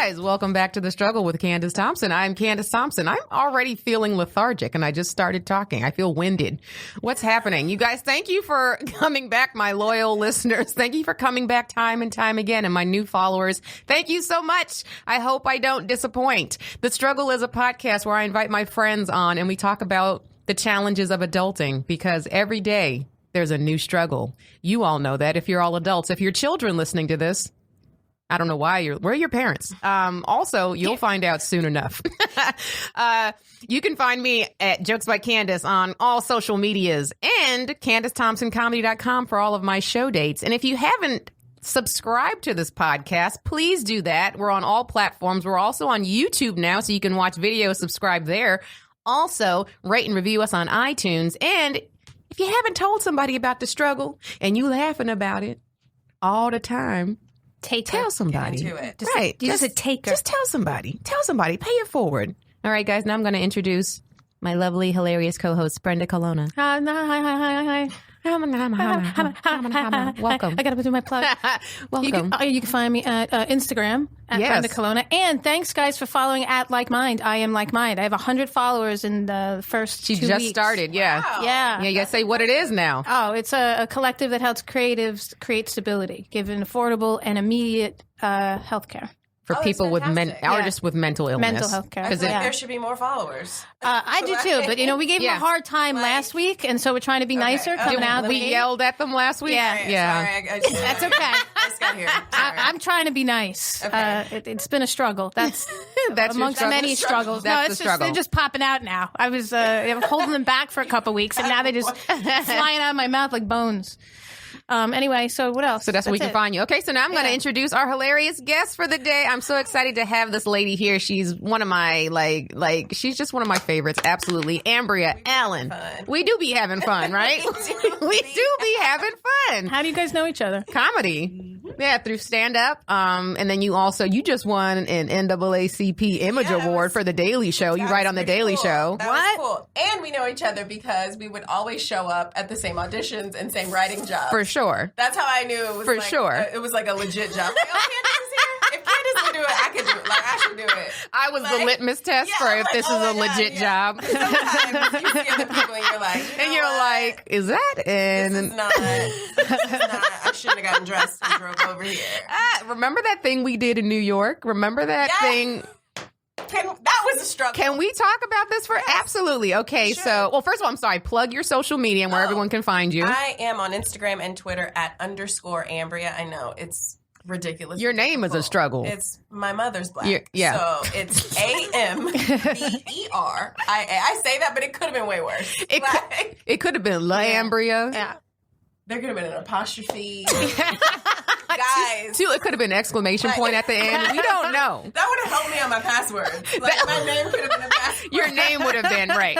guys, welcome back to The Struggle with Candice Thompson. I'm Candice Thompson. I'm already feeling lethargic and I just started talking. I feel winded. What's happening? You guys, thank you for coming back, my loyal listeners. Thank you for coming back time and time again. And my new followers, thank you so much. I hope I don't disappoint. The Struggle is a podcast where I invite my friends on and we talk about the challenges of adulting, because every day there's a new struggle. You all know that if you're all adults. If you're children listening to this, I don't know why where are your parents? Also, you'll find out soon enough. You can find me at Jokes by Candice on all social medias and CandiceThompsonComedy.com for all of my show dates. And if you haven't subscribed to this podcast, please do that. We're on all platforms. We're also on YouTube now, so you can watch videos, subscribe there. Also, rate and review us on iTunes. And if you haven't told somebody about the struggle and you laughing about it all the time, tell somebody. Get into it. Just tell somebody. Tell somebody. Pay it forward. All right, guys. Now I'm going to introduce my lovely, hilarious co-host, Brenda Colonna. Hi. Welcome. I got to do my plug. Welcome. You can find me at Instagram at Brenda Colonna. And thanks, guys, for following at Like Mind. I am Like Mind. I have 100 followers in the first 2 weeks. She just started, yeah. Wow. Yeah. Yeah, you got to say what it is now. Oh, it's a collective that helps creatives create stability, giving affordable and immediate health care. For people with just with mental illness. Mental health care. I think there should be more followers. I do too, but we gave them a hard time last week, and so we're trying to be nicer coming out. We yelled at them last week. Yeah. Sorry, That's okay. I just got here. I'm trying to be nice. Okay. It's been a struggle. That's That's amongst your struggle. many struggles. That's No, the it's struggle. they're just popping out now. I was holding them back for a couple weeks, and now they just flying out of my mouth like bones. Anyway, so what else? So that's where we can find you. Okay, so now I'm going to introduce our hilarious guest for the day. I'm so excited to have this lady here. She's one of my, she's just one of my favorites. Absolutely. Amberia Allen. We do be having fun, right? we do be having fun. How do you guys know each other? Comedy. Yeah, through stand-up. And then you just won an NAACP Image Award for The Daily Show. You write on The Daily Show. That was cool. And we know each other because we would always show up at the same auditions and same writing jobs. For sure. That's how I knew it was it was like a legit job. Like, oh, Candice is here. If Candice can do it, I can do it. Like, I should do it. I was the litmus test for if this is a legit job. Sometimes you see other people and you're like, is that? And this is not. I shouldn't have gotten dressed and drove over here. Remember that thing we did in New York? Remember that thing? That was a struggle. Can we talk about this absolutely? Okay, so, well, first of all, I'm sorry. Plug your social media and where everyone can find you. I am on Instagram and Twitter at _Ambria. I know, it's ridiculous. Your name is a struggle. It's my mother's black. Yeah. So it's AMBERIA. I say that, but it could have been way worse. It could have been Ambria. Yeah. There could have been an apostrophe. Guys. It could have been an exclamation point at the end. We don't know. That would have helped me on my password. My name could have been a password. Your name would have been right.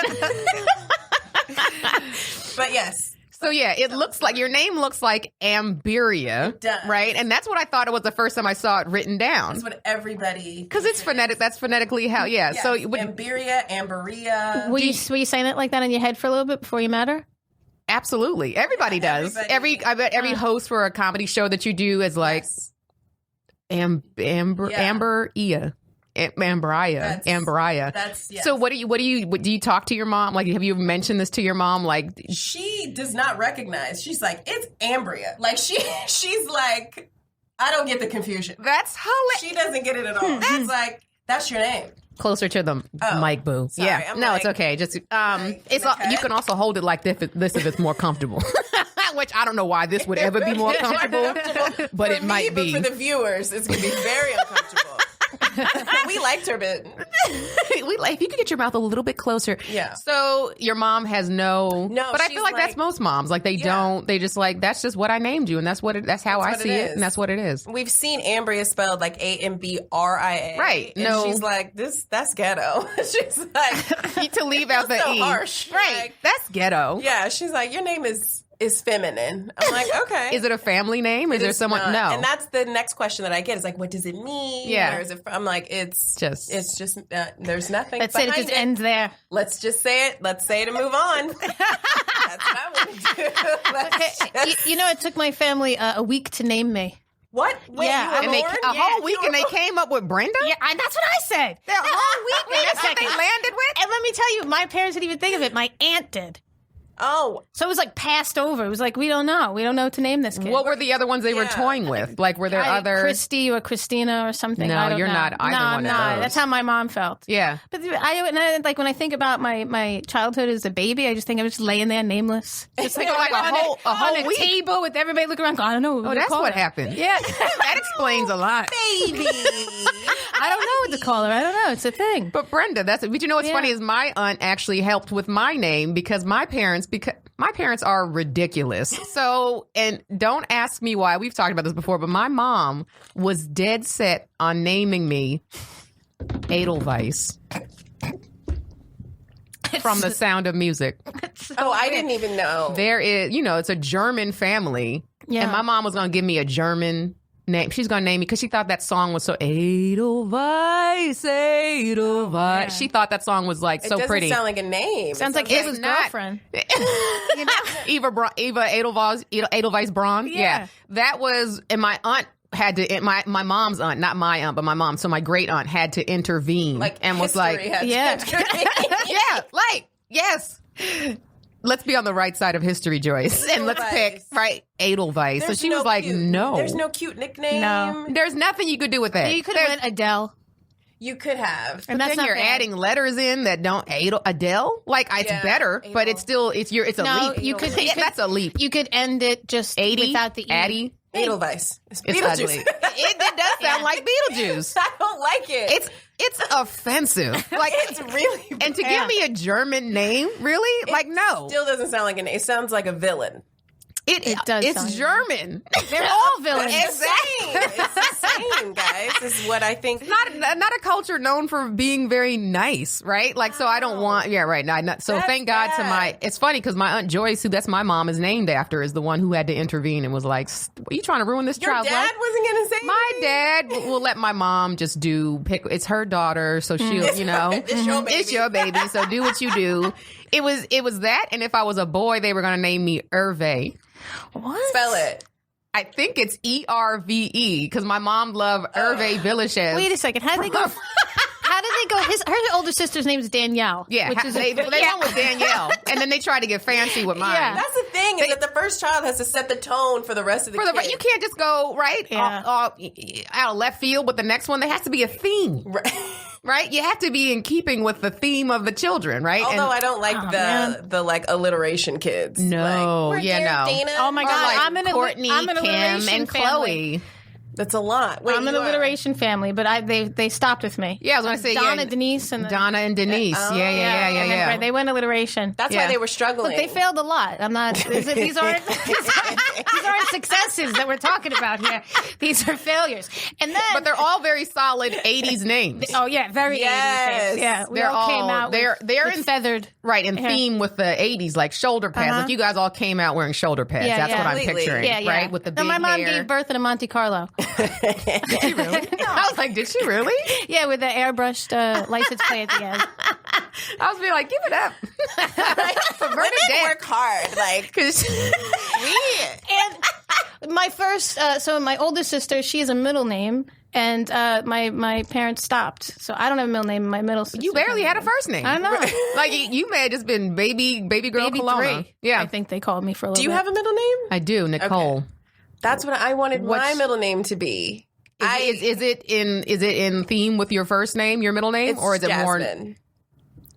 But yes. So yeah, it looks like your name looks like Amberia, right? And that's what I thought it was the first time I saw it written down. That's what everybody. Because it's phonetic. That's phonetically how. Yeah. Yes. So Amberia, Amberia. Were you saying it like that in your head for a little bit before you met her? Absolutely. Everybody does. I bet every host for a comedy show that you do is like Amberia. Yes. So do you talk to your mom? Like, have you mentioned this to your mom? Like, she does not recognize. She's like, it's Ambria. Like she's like, I don't get the confusion. That's hilarious. She doesn't get it at all. She's like, that's your name. Closer to the mic, boo. Sorry, yeah. It's okay. Just you can also hold it like this if it's more comfortable. Which I don't know why this would ever be more comfortable, but it might be. But for the viewers, it's going to be very uncomfortable. We liked her, but if you could get your mouth a little bit closer. Yeah. So your mom has no. But I feel like that's most moms. Like they don't. They just like that's just what I named you, and that's how I see it, and that's what it is. We've seen Ambria spelled like AMBRIA. Right. And she's like that's ghetto. She's like to leave out the so E. Harsh. Right. Like, that's ghetto. Yeah. She's like, your name is feminine. I'm like, okay. Is it a family name? Is there someone? Not. No. And that's the next question that I get is like, what does it mean? Yeah. Where is it from? I'm like, it's just there's nothing. Let's say it just ends there. Let's just say it. Let's say it and move on. That's what I want to do. It took my family a week to name me. What? Wait, Yeah, you were And they born? a whole week, and they came up with Brenda. Yeah, that's what I said. The whole week, and that's what they landed with. And let me tell you, my parents didn't even think of it. My aunt did. Oh. So it was like passed over. It was like, we don't know. We don't know what to name this kid. What were the other ones they were toying with? Like, were there other... Christy or Christina or something? No, I don't you're know. not either no, one I'm of not. those. That's how my mom felt. Yeah. But like when I think about my childhood as a baby, I just think I was just laying there nameless. Just like, Like a whole on a week. table with everybody looking around going, I don't know. Oh, that's what happened. Yeah. That explains a lot. Baby. I don't know what to call her. I don't know. It's a thing. But Brenda, but you know what's funny is my aunt actually helped with my name because my parents are ridiculous. So, and don't ask me why. We've talked about this before, but my mom was dead set on naming me Edelweiss from The Sound of Music. Oh, I didn't even know. There is, it's a German family. Yeah. And my mom was going to give me a German name. She's going to name me because she thought that song was so Edelweiss, Edelweiss. Yeah. She thought that song was like so it pretty. doesn't sound like a name. Sounds like It's his not. girlfriend. Eva Edelweiss Braun. Yeah. That was, and my aunt had to, my mom's aunt, not my aunt, but my mom. So my great aunt had to intervene and was like, yes. Let's be on the right side of history, Joyce. And let's pick, Edelweiss. So she was like, no. There's no cute nickname. No. There's nothing you could do with that. You could have went Adele. You could have. And But that's then not you're bad. adding letters in that don't Adele. Like it's better, but it's still it's a No, leap. you could- That's a leap. You could end it just 80 without the E. Addie. Edelweiss. It's It's Beetlejuice. ugly. It does sound like Beetlejuice. I don't like it. It's offensive. Like it's really and to give me a German name, really? Like no. still doesn't sound like a name. It sounds like a villain. It does It's sound- German. They're all villains. It's the same, guys. This is what I think. Not a culture known for being very nice, right? Like, so I don't want, right. So That's thank God to bad. it's funny because my Aunt Joyce, who that's my mom is named after, is the one who had to intervene and was like, are you trying to ruin this Your child's dad life? wasn't going to say My anything? dad will let my mom just it's her daughter, so she'll, It's your baby. it's your baby, so do what you do. It was that, and if I was a boy, they were going to name me Hervé. What? Spell it. I think it's ERVE because my mom loved Hervé Villachez. Wait a second. How did they go? Her older sister's name is Danielle. Yeah, which is they went with Danielle, and then they tried to get fancy with mine. Yeah. That's the thing, is that the first child has to set the tone for the rest of the kids. You can't just go out of left field with the next one. There has to be a theme, right? You have to be in keeping with the theme of the children, right? Although I don't like the like alliteration kids. No, like, no. Dana. Oh my Or God, like I'm in Courtney, I'm an Kim, alliteration and family. Chloe. That's a lot. Wait, I'm an alliteration family, but they stopped with me. Yeah, I was going to say Donna, Denise, and Donna and Denise. Yeah. They went alliteration. That's why they were struggling. But they failed a lot. I'm not. These aren't successes that we're talking about here. These are failures. And then, but they're all very solid '80s names. Oh yeah, very 80s. Yeah, we they're all came out. They're with in feathered. Right, in theme with the 80s, like shoulder pads. Like you guys all came out wearing shoulder pads. Yeah, That's what I'm completely. picturing, Yeah. right? With the big my mom hair. gave birth in a Monte Carlo. Did she really? I was like, did she really? Yeah, with the airbrushed license plate at the end. I was being like, give it up. For Women work hard. Like, And my first, so my older sister, she has a middle name. And my parents stopped, so I don't have a middle name. My middle sister. You barely had a first name. I know. Like you may have just been baby girl Baby Kelowna. 3. Yeah, I think they called me for a little do you bit. have a middle name? I do. Nicole. Okay. That's what I wanted my middle name to be. Is it in theme with your first name, your middle name, or is it Jasmine. more?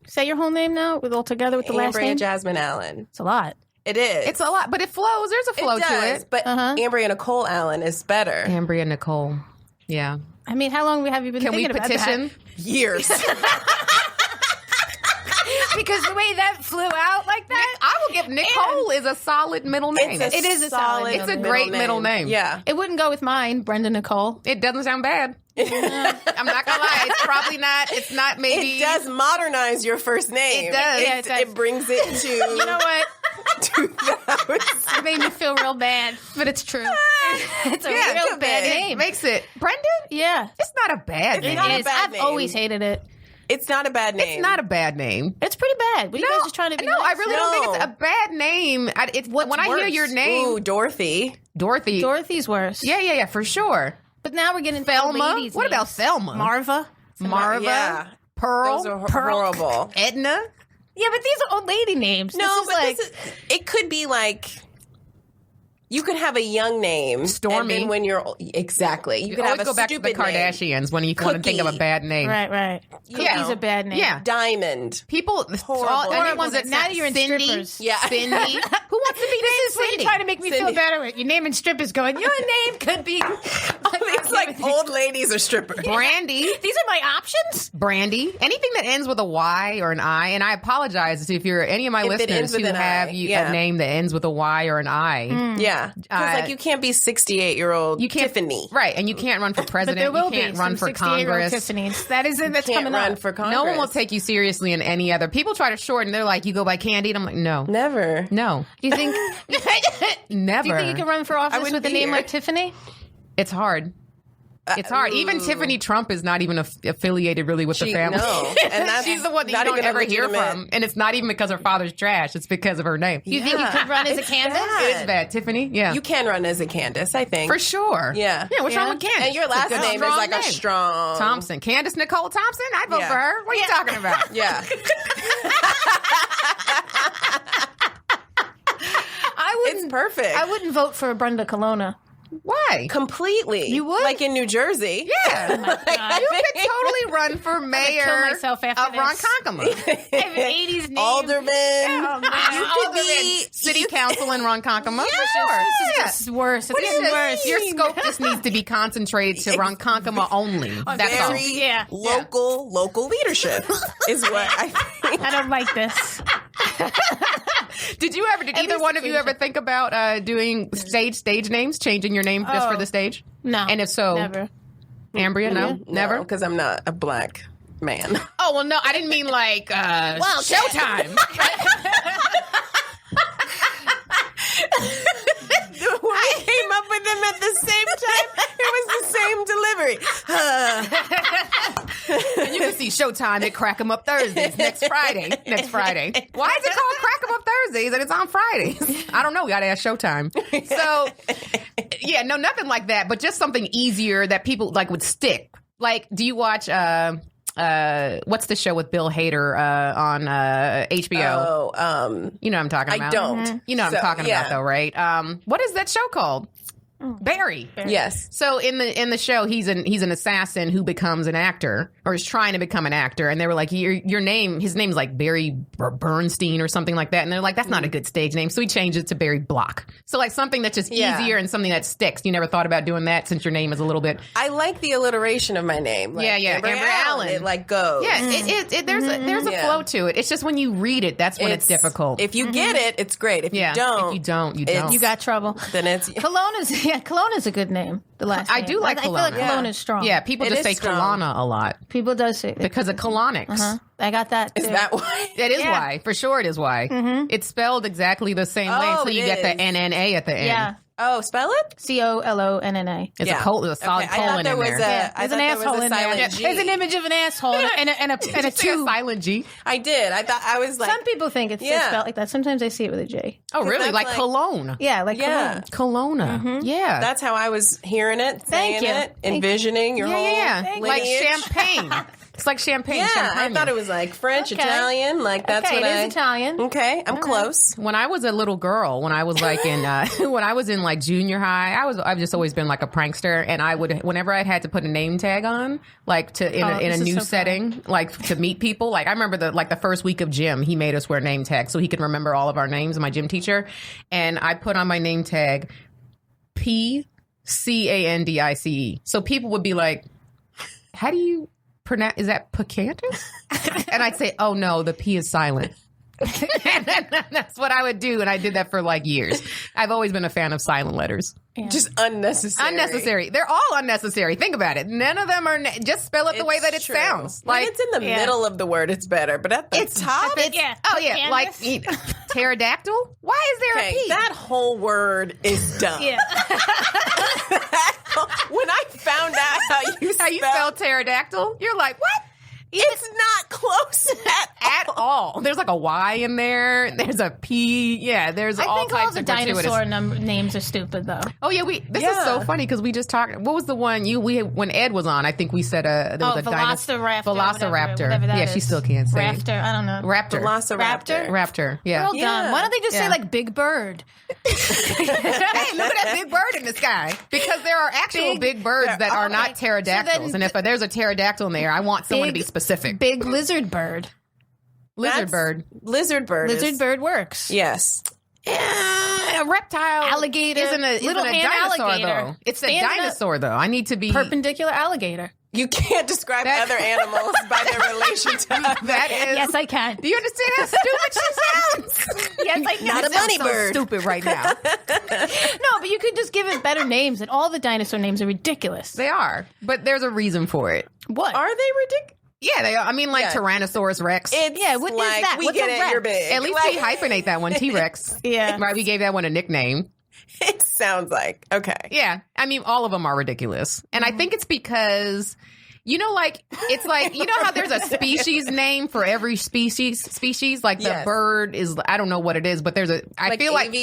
Say your whole name now, all together with the last Ambria name. Jasmine Allen. It's a lot. It is. It's a lot, but it flows. There's a flow it does, to it. But Ambria Nicole Allen is better. Ambria Nicole. Yeah. I mean, how long have you been Can we thinking about petition? that? Years. Because the way that flew out like that, I will give Nicole is a solid middle name. It is a solid It's a great middle name. Yeah. it wouldn't go with mine, Brenda Nicole. It doesn't sound bad. I'm not gonna lie. It's probably not. It's not maybe. It does modernize your first name. It does. Yeah, it does. It brings it to. You know what? 2000. It made me feel real bad, but it's true. It's a real bad It name. makes it. Brenda? Yeah, It's not a bad name. not a it is. bad I've name. always hated it. It's not a bad name. It's not a bad name. It's pretty bad. Were you guys just trying to be nice? I really don't think it's a bad name. When I hear your name... Ooh, Dorothy. Dorothy's worse. Yeah, for sure. But now we're getting Thelma. ladies' What names. about Thelma? Marva. Yeah. Pearl. Those are horrible. Edna. Yeah, but these are old lady names. It could be like... You could have a young name. Stormy. And then when you're... Exactly. You could always have a go back to the Kardashians when you want to think of a bad name. Right. Cookie's a bad name. Yeah. Diamond. People... Anyone's that now you're in Cindy. strippers. Yeah. Cindy. Who wants to be named Cindy? You're trying to make me feel better with. You're naming strippers going, your name could be... It's like old ladies are strippers. Brandy. These are my options? Brandy. Anything that ends with a Y or an I. And I apologize if you're any of my listeners who have a name that ends with a Y or an I. Yeah. Because you can't be 68-year-old Tiffany. Right. And you can't run for president. But there will you can't be run for Congress. Tiffany's. That's coming run up. for Congress. No one will take you seriously in any other. People try to shorten. They're like, you go by Candy. And I'm like, no. Never. No. Do you think... Never. Do you think you can run for office with a name like Tiffany? It's hard. It's hard. Even Tiffany Trump is not even affiliated really with the family. No. And that's she's the one that you don't ever hear from. And it's not even because her father's trash. It's because of her name. You think you could run as a Candace? It is bad. Tiffany? Yeah. You can run as a Candice, I think. For sure. Yeah. Yeah, what's wrong with Candice? And your last name is like a strong... Thompson. Candice Nicole Thompson? I'd vote for her. What are you talking about? Yeah. It's perfect. I wouldn't vote for Brenda Colonna. Why? Completely. You would? Like in New Jersey. Yeah. You could totally run for mayor kill myself after of Ronkonkoma. 80s name. Alderman. You could be city council in Ronkonkoma. For sure. This is worse. It's getting worse. Your scope just needs to be concentrated to Ronkonkoma only. That's all. Very local leadership is what I think. I don't like this. Did either one of you ever think about doing stage names, changing your name just for the stage? No. And if so, never. Ambria, no? Never? Because I'm not a black man. Oh, well, no, I didn't mean like Showtime. When we came up with them at the same time, it was the same delivery. And you can see Showtime at Crack 'em Up Thursdays next Friday. Why is it called Crack 'em Up Thursdays and it's on Fridays? I don't know. We got to ask Showtime. So, yeah, no, nothing like that, but just something easier that people like would stick. Like, do you watch what's the show with Bill Hader on HBO? Oh, you know what I'm talking about. I don't. You know what I'm talking about, though, right? What is that show called? Barry. Yes. So in the show, he's an assassin who becomes an actor or is trying to become an actor, and they were like, your name, his name's like Barry Bernstein or something like that, and they're like, that's not a good stage name, so he changed it to Barry Block. So like something that's just easier and something that sticks. You never thought about doing that since your name is a little bit. I like the alliteration of my name. Like, Amberia Allen. It like goes. Yeah, there's a flow to it. It's just when you read it, that's when it's difficult. If you get it, it's great. If you don't, you don't. You got trouble. Then it's Kelowna's a good name. The last name. I do like Kelowna. I feel like Kelowna is strong. Yeah, people just say Kelowna a lot. People does say because of colonics. I got that too. Is that why? It is why. For sure it is why. It's spelled exactly the same way until you get the NNA at the end. Yeah. Oh, spell it? COLONNA. It's a solid colon in there. There's an asshole in there. There's an image of an asshole and a two. Silent G. I did. I was like. Some people think it's spelled like that. Sometimes I see it with a J. Oh, really? Like cologne. Yeah, like Kelowna. Yeah. That's how I was hearing it, saying it, envisioning your whole lineage. Like champagne. It's like champagne. Yeah, champagne. I thought it was like French, Italian. Like that's what it is Italian. Okay, I'm close. When I was a little girl, when I was like in when I was in like junior high, I've just always been like a prankster, and I would whenever I had to put a name tag on, like in a new setting, like to meet people. Like I remember the first week of gym, he made us wear name tags so he could remember all of our names. My gym teacher, and I put on my name tag PCANDICE. So people would be like, "How do you?" Is that Picantus? And I'd say, oh no, the P is silent. And that's what I would do. And I did that for like years. I've always been a fan of silent letters. Yeah. Just unnecessary. Unnecessary. They're all unnecessary. Think about it. None of them are, just spell it the way that it sounds. Like it's in the middle of the word, it's better. But at the top, Candice? Like pterodactyl? Why is there a P? That whole word is dumb. Yeah. When I found out how you spell pterodactyl, you're like, what? It's not close at all. There's like a Y in there. There's a P. Yeah, there's all I think all types the of gratuitous. dinosaur names are stupid, though. Oh yeah, this is so funny because we just talked. What was the one when Ed was on? I think we said there was a Velociraptor. Whatever that is. She still can't say it. Raptor. I don't know. Raptor. Velociraptor. Yeah. Well done. Why don't they just say like Big Bird? Hey, look at that big bird in the sky. Because there are actual big birds that are not pterodactyls, and if there's a pterodactyl in there, I want someone to be specific. Big lizard bird. Lizard bird works. Yes. A reptile Alligator. isn't a dinosaur, alligator. though. It's a dinosaur, though. I need to be... Perpendicular alligator. You can't describe other animals by their relation to us. That is... Yes, I can. Do you understand how stupid she sounds? Yes, I can. Not a bunny bird. So stupid right now. No, but you could just give it better names, and all the dinosaur names are ridiculous. They are, but there's a reason for it. What? Are they ridiculous? Yeah, they are. I mean, like Tyrannosaurus Rex. What is that? We What's get a it, Rex? you're big. At least we hyphenate that one, T-Rex. Yeah. Right, we gave that one a nickname. It sounds like. Okay. Yeah. I mean, all of them are ridiculous. And I think it's because... You know, like, it's like, you know how there's a species name for every species? Like the bird is, I don't know what it is, but there's I feel like, but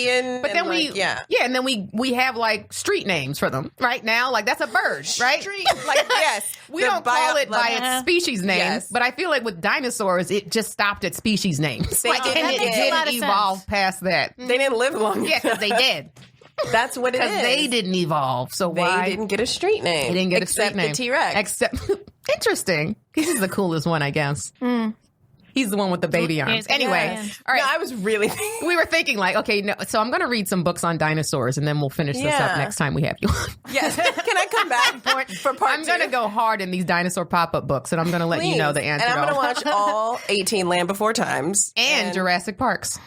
then and then we have like street names for them right now. Like that's a bird, right? Like, yes. We don't call it by its species name, but I feel like with dinosaurs, it just stopped at species names. Like, and it didn't evolve past that. They didn't live long. Yeah, because they did. That's what it is. Because they didn't evolve. So why? They didn't get a street name. They didn't get a street name. Except the T-Rex. Except, interesting. He's the coolest one, I guess. He's the one with the baby arms. Anyway, all right. No, I was really we were thinking like, okay, no, so I'm going to read some books on dinosaurs and then we'll finish this up next time we have you on. Yes. Can I come back for part I'm going to go hard in these dinosaur pop-up books and I'm going to let you know the answer. And I'm going to watch all 18 Land Before Times. And Jurassic Parks.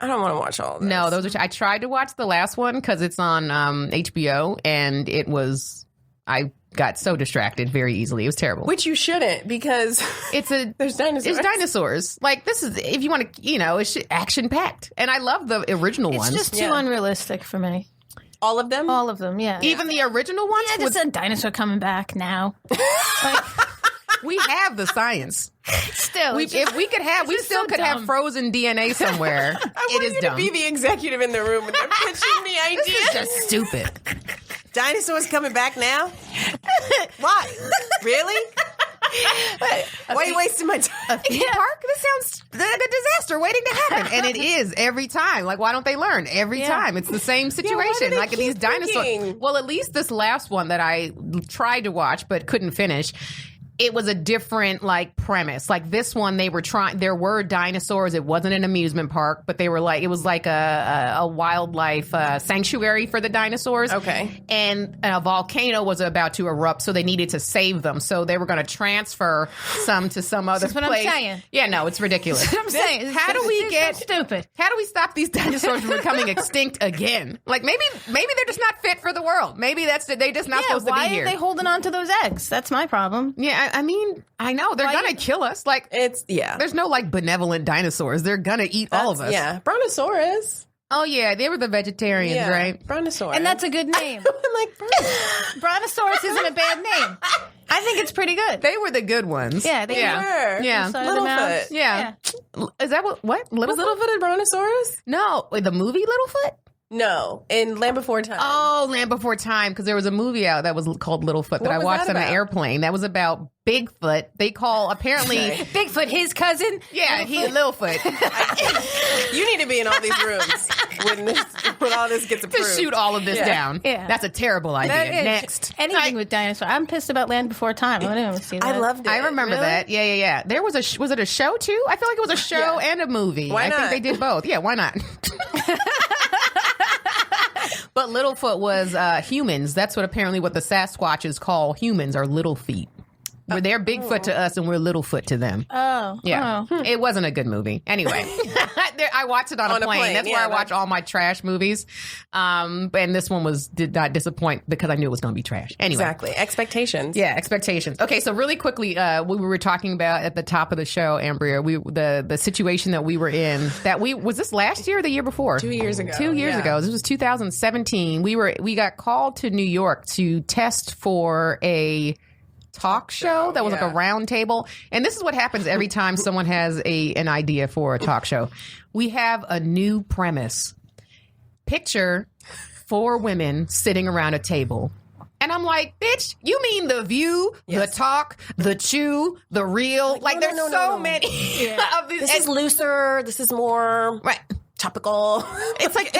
I don't want to watch all of this. No, those are. I tried to watch the last one because it's on HBO, and it was. I got so distracted very easily. It was terrible. Which you shouldn't, because there's dinosaurs. There's dinosaurs. Like this is if you want to, it's action packed, and I love the original ones. It's just too unrealistic for me. All of them. All of them. Yeah. Even the original ones. Yeah, just a dinosaur coming back now. We have the science. Still, if we could have, we still could have frozen DNA somewhere. It is dumb. To be the executive in the room and they're pitching the idea. This is just stupid. Dinosaurs coming back now? Why? Really? Why are you wasting my time? A theme park? This sounds like a disaster waiting to happen. And it is every time. Like, why don't they learn? Every time. It's the same situation. Like these dinosaurs. Well, at least this last one that I tried to watch but couldn't finish. It was a different premise. Like this one, they were trying. There were dinosaurs. It wasn't an amusement park, but they were it was like a wildlife sanctuary for the dinosaurs. Okay. And a volcano was about to erupt, so they needed to save them. So they were going to transfer some to some other place. That's what I'm saying. Yeah, no, it's ridiculous. That's what I'm saying. How do we get stupid? How do we stop these dinosaurs from becoming extinct again? Like maybe they're just not fit for the world. Maybe they just not supposed to be here. Why are they holding on to those eggs? That's my problem. Yeah. I mean, I know they're gonna kill us. There's no benevolent dinosaurs. They're gonna eat all of us. Yeah, Brontosaurus. Oh yeah, they were the vegetarians, right? Brontosaurus, and that's a good name. I'm like, Brontosaurus isn't a bad name. I think it's pretty good. They were the good ones. Yeah, they were. Yeah, Littlefoot. Yeah. Is that what? Littlefoot? Was Littlefoot a Brontosaurus? No, the movie Littlefoot. No, in Land Before Time. Oh, Land Before Time, because there was a movie out that was called Littlefoot that I watched on an airplane. That was about Bigfoot. They call apparently Bigfoot his cousin. Yeah, Littlefoot. You need to be in all these rooms when all this gets approved. To shoot all of this down. Yeah, that's a terrible idea. Next, anything with dinosaurs. I'm pissed about Land Before Time. I didn't see that. I loved it. I remember that. Yeah. There was was it a show too? I feel like it was a show and a movie. Why not? I think they did both. Yeah, why not? But Littlefoot was humans. That's what the Sasquatches call humans, are little feet. They're Bigfoot to us and we're Littlefoot to them. Oh. Yeah. It wasn't a good movie. Anyway, I watched it on a plane. That's where I watch all my trash movies. And this one did not disappoint because I knew it was going to be trash. Anyway. Exactly. Expectations. Yeah, expectations. Okay, so really quickly, we were talking about at the top of the show, Ambria, the situation that we were in. Was this last year or the year before? 2 years ago. 2 years ago. This was 2017. We got called to New York to test for a talk show that was like a round table. And this is what happens every time someone has an idea for a talk show. We have a new premise. Picture 4 women sitting around a table. And I'm like, bitch, you mean The View, The Talk, The Chew, The Real? Like, there's so many of these. This is looser. This is more topical. It's like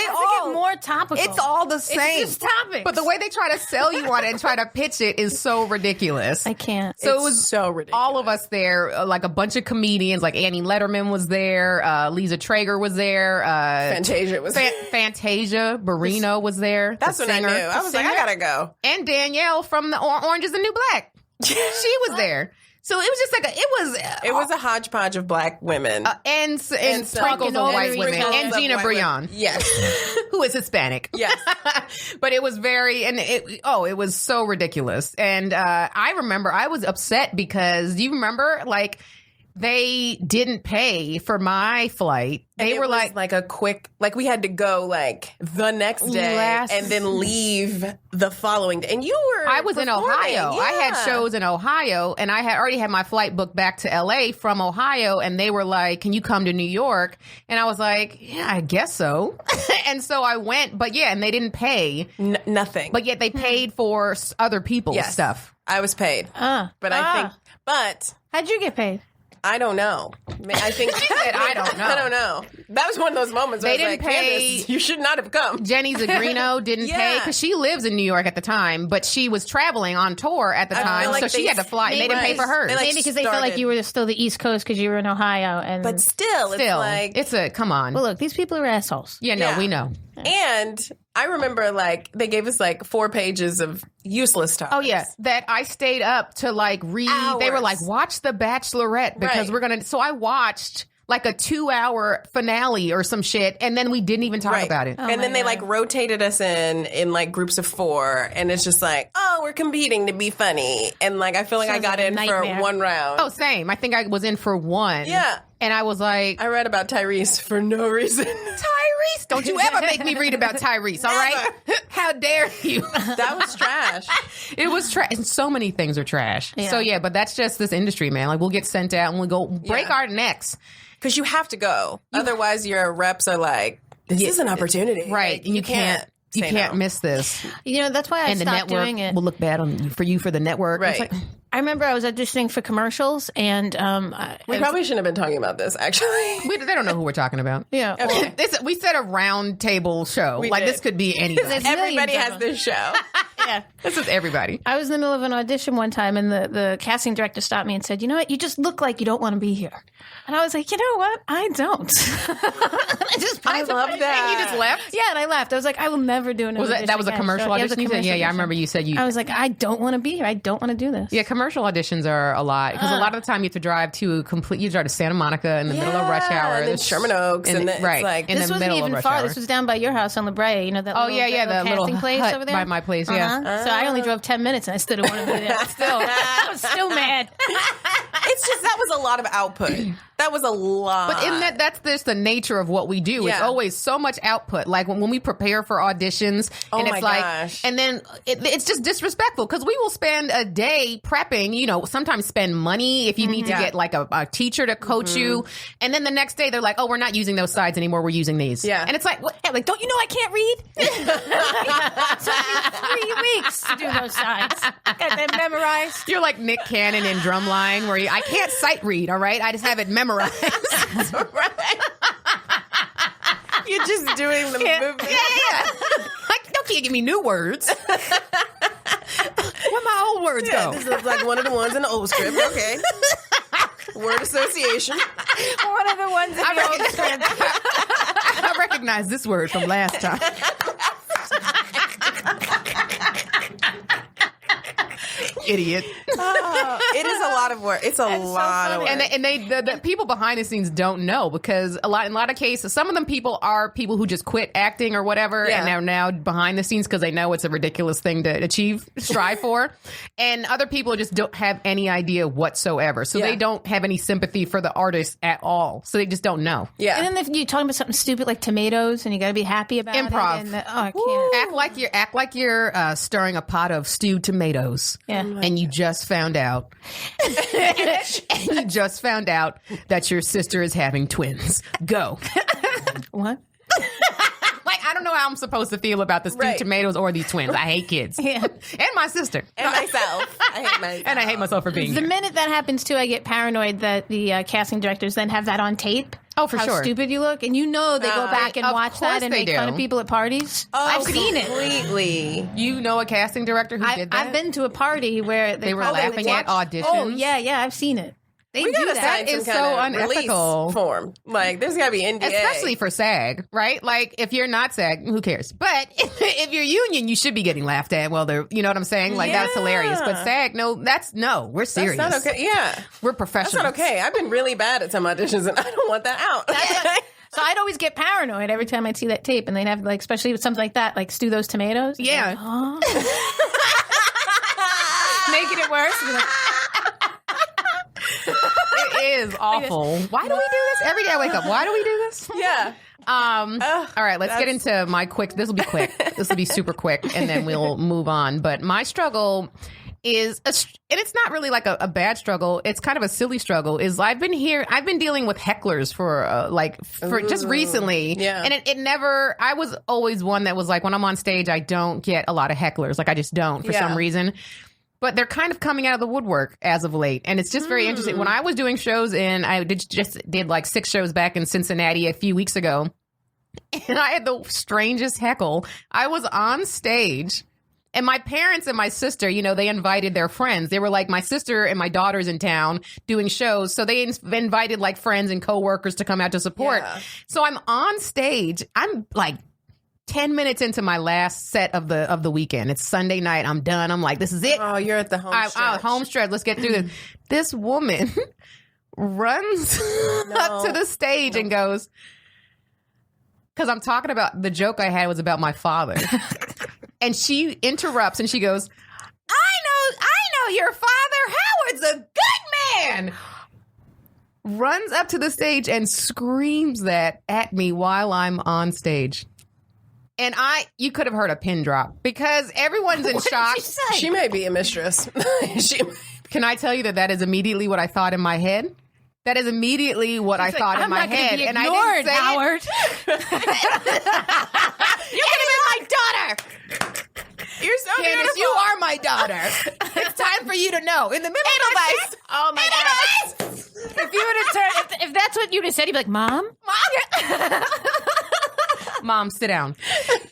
more topical. It's all the same. It's just topics. But the way they try to sell you on it and try to pitch it is so ridiculous. I can't. So it was so ridiculous. All of us there, like a bunch of comedians, like Annie Letterman was there, Lisa Traeger was there, Fantasia was there. Fantasia Barrino was there. That's when singer. I knew. I was like, I gotta go. And Danielle from the Orange is the New Black. She was there. So it was just like it was a hodgepodge of black women and sprinkles of white women and Gina Brion, who is Hispanic, but it was it was so ridiculous. And I remember I was upset because do you remember like they didn't pay for my flight. They were like a quick, like we had to go like the next day and then leave the following day. And I was in Ohio. I had shows in Ohio and I had already had my flight booked back to LA from Ohio. And they were like, can you come to New York? And I was like, yeah, I guess so. And so I went, but and they didn't pay nothing, but yet they paid for other people's stuff. I was paid, but how'd you get paid? I don't know. I think she said, I don't know. I don't know. That was one of those moments where they didn't pay. Candice, you should not have come. Jenny Zagrino didn't pay because she lives in New York at the time, but she was traveling on tour at the time, so she had to fly. They didn't pay for hers. Maybe because they felt like you were still the East Coast because you were in Ohio. But still, it's come on. Well, look, these people are assholes. Yeah, no, we know. And I remember they gave us 4 pages of useless topics. Oh yeah, that I stayed up to read. Hours. They were like, watch the Bachelorette because we're gonna. So I watched like a 2-hour finale or some shit, and then we didn't even talk about it. And then they rotated us in groups of 4, and it's just we're competing to be funny, and I feel like I got in for 1 round. Oh, same. I think I was in for 1. Yeah. And I was like... I read about Tyrese for no reason. Tyrese? Don't you ever make me read about Tyrese, all right? How dare you? That was trash. It was trash. And so many things are trash. Yeah. So, but that's just this industry, man. We'll get sent out and we'll go break our necks. Because you have to go. Otherwise, your reps are this is an opportunity. Right. And you can't miss this. That's why I stopped doing it. Will look bad for the network. Right. I remember I was auditioning for commercials, and we probably shouldn't have been talking about this. Actually, they don't know who we're talking about. Yeah, okay. We said a round table show. This could be anybody. Everybody has this show. Yeah, this is everybody. I was in the middle of an audition one time, and the casting director stopped me and said, "You know what? You just look like you don't want to be here." And I was like, "You know what? I don't." I love that. And you just left? Yeah, and I left. I was like, "I will never do an audition." That was a commercial audition? Yeah, I remember you said you. I was like, "I don't want to be here. I don't want to do this." Yeah, commercial auditions are a lot because a lot of the time you have to drive to Santa Monica in the middle of rush hour, and then Sherman Oaks, and it's in this the wasn't middle even of rush far. hour. This was down by your house on La Brea. You know that? The casting place hut over there by my place. Yeah. So I only drove 10 minutes, and I still didn't want to be there. I was still mad. It's just that was a lot of output. That was a lot. But that's just the nature of what we do. Yeah. It's always so much output. Like when we prepare for auditions, and it's gosh. And then it's just disrespectful because we will spend a day prepping. Sometimes spend money if you need to get a teacher to coach you, and then the next day they're like, "Oh, we're not using those sides anymore. We're using these." Yeah, and it's like, what? Like, don't you know I can't read? It took me 3 weeks to do those sides. Got that memorized. You're like Nick Cannon in Drumline, where I can't sight read. All right, I just have it memorized. Right. You're just doing the movement. Yeah. Don't give me new words. Where my old words go? This looks like one of the ones in the old script. Okay. Word association. One of the ones in the old script. I recognize this word from last time. Idiot. It is a lot of work. It's a lot of work. And the people behind the scenes don't know because in a lot of cases, some of them people are people who just quit acting or whatever and are now behind the scenes because they know it's a ridiculous thing to strive for. And other people just don't have any idea whatsoever. So they don't have any sympathy for the artist at all. So they just don't know. Yeah. And then if you're talking about something stupid like tomatoes and you got to be happy about improv. it. I can't. Act like you're stirring a pot of stewed tomatoes. Yeah. and you just found out that your sister is having twins. Go. What? Like, I don't know how I'm supposed to feel about the stewed tomatoes or these twins. I hate kids. Yeah. And my sister. And myself. I hate myself. And I hate myself for being The here. minute that happens, too, I get paranoid that the casting directors then have that on tape. Oh, for how sure. stupid you look. And you know they go back and of watch that and course they make fun do. of people at parties. Oh, I've seen it. Completely. You know a casting director who did that? I've been to a party where They were laughing at auditions. Oh, yeah, I've seen it. They We do gotta that. sign Is some so kind of unethical. release form. Like, there's gotta be NDA. Especially for SAG, right? Like, if you're not SAG, who cares? But if you're union, you should be getting laughed at. Well, you know what I'm saying? Like, that's hilarious. But SAG, we're serious. That's not okay. Yeah. We're professionals. That's not okay. I've been really bad at some auditions, and I don't want that out. So I'd always get paranoid every time I'd see that tape, and they'd have, like, especially with something like that, like stew those tomatoes. Yeah. Like, making it worse. Be like, It is awful. Why do we do this? Every day I wake up. Why do we do this? Yeah. All right, let's get into my quick. This will be quick. This will be super quick, and then we'll move on. But my struggle is, and it's not really like a bad struggle. It's kind of a silly struggle. Is I've been dealing with hecklers for just recently. Yeah. And it never, I was always one that was like, when I'm on stage, I don't get a lot of hecklers. Like, I just don't for some reason. But they're kind of coming out of the woodwork as of late. And it's just very interesting. When I was doing shows I did like 6 shows back in Cincinnati a few weeks ago. And I had the strangest heckle. I was on stage. And my parents and my sister, they invited their friends. They were like, my sister and my daughter's in town doing shows. So they invited like friends and coworkers to come out to support. Yeah. So I'm on stage. I'm like 10 minutes into my last set of the weekend. It's Sunday night. I'm done. I'm like, this is it. Oh, you're at the home stretch. Home stretch. Let's get through this. This woman runs up to the stage and goes, because I'm talking about, the joke I had was about my father. And she interrupts and she goes, I know your father. Howard's a good man. Runs up to the stage and screams that at me while I'm on stage. And you could have heard a pin drop because everyone's in shock. She may be a mistress. Can I tell you that is immediately what I thought in my head? That is immediately what I thought in my head. And I didn't say Howard. You could have been my daughter. You're so Candice, beautiful. you are my daughter. It's time for you to know. In the middle of that shit, Oh my God. If you would have turned, if that's what you'd have said, you'd be like, Mom? Mom, sit down.